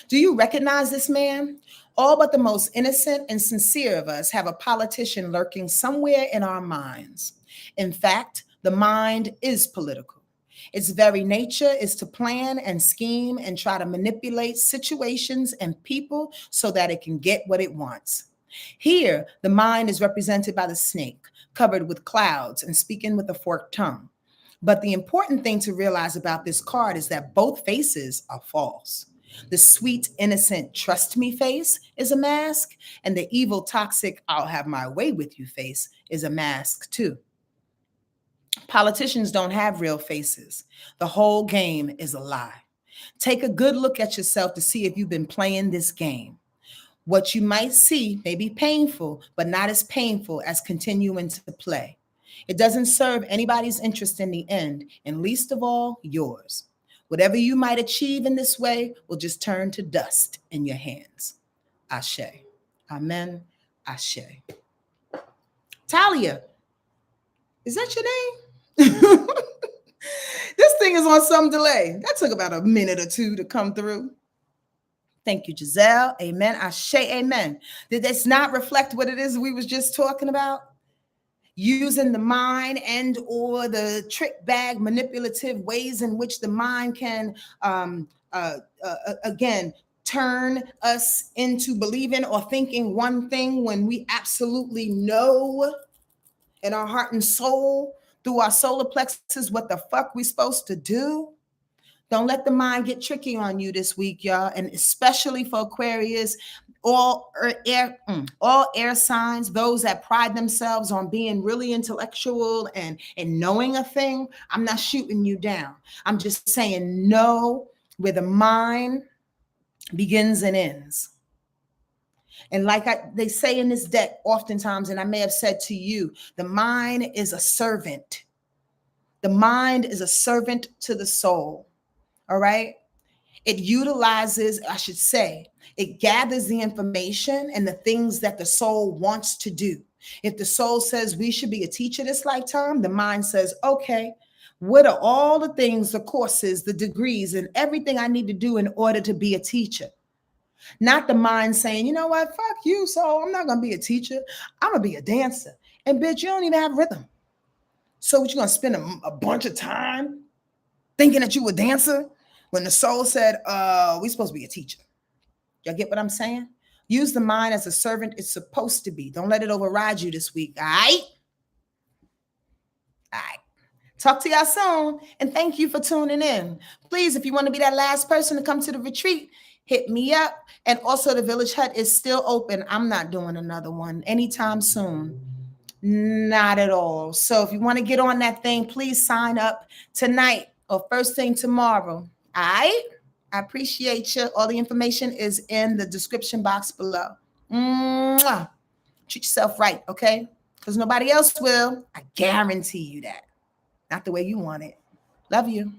Do you recognize this man? All but the most innocent and sincere of us have a politician lurking somewhere in our minds. In fact, the mind is political. Its very nature is to plan and scheme and try to manipulate situations and people so that it can get what it wants. Here, the mind is represented by the snake, covered with clouds and speaking with a forked tongue. But the important thing to realize about this card is that both faces are false. The sweet, innocent, trust me face is a mask, and the evil, toxic, I'll have my way with you face is a mask too. Politicians don't have real faces. The whole game is a lie. Take a good look at yourself to see if you've been playing this game. What you might see may be painful, but not as painful as continuing to play. It doesn't serve anybody's interest in the end, and least of all, yours. Whatever you might achieve in this way will just turn to dust in your hands. Ashe. Amen. Ashe. Talia, is that your name? This thing is on some delay. That took about a minute or two to come through. Thank you, Giselle. Amen. Ashe, amen. Did this not reflect what it is we was just talking about? Using the mind and or the trick bag manipulative ways in which the mind can, again, turn us into believing or thinking one thing when we absolutely know in our heart and soul through our solar plexus what the fuck we supposed to do. Don't let the mind get tricky on you this week, y'all. And especially for Aquarius, all air signs, those that pride themselves on being really intellectual and knowing a thing. I'm not shooting you down. I'm just saying know where the mind begins and ends. And like they say in this deck oftentimes, and I may have said to you, the mind is a servant. The mind is a servant to the soul. All right. It utilizes, I should say, it gathers the information and the things that the soul wants to do. If the soul says we should be a teacher this lifetime, the mind says, okay, what are all the things, the courses, the degrees, and everything I need to do in order to be a teacher? Not the mind saying, you know what, fuck you, so I'm not going to be a teacher. I'm going to be a dancer. And bitch, you don't even have rhythm. So what, you going to spend a bunch of time thinking that you a dancer when the soul said, we're supposed to be a teacher? Y'all get what I'm saying? Use the mind as a servant it's supposed to be. Don't let it override you this week. All right? All right. Talk to y'all soon. And thank you for tuning in. Please, if you want to be that last person to come to the retreat, hit me up. And also, the Village Hut is still open. I'm not doing another one anytime soon. Not at all. So if you want to get on that thing, please sign up tonight or first thing tomorrow. All right? I appreciate you. All the information is in the description box below. Mwah. Treat yourself right, okay? Because nobody else will. I guarantee you that. Not the way you want it. Love you.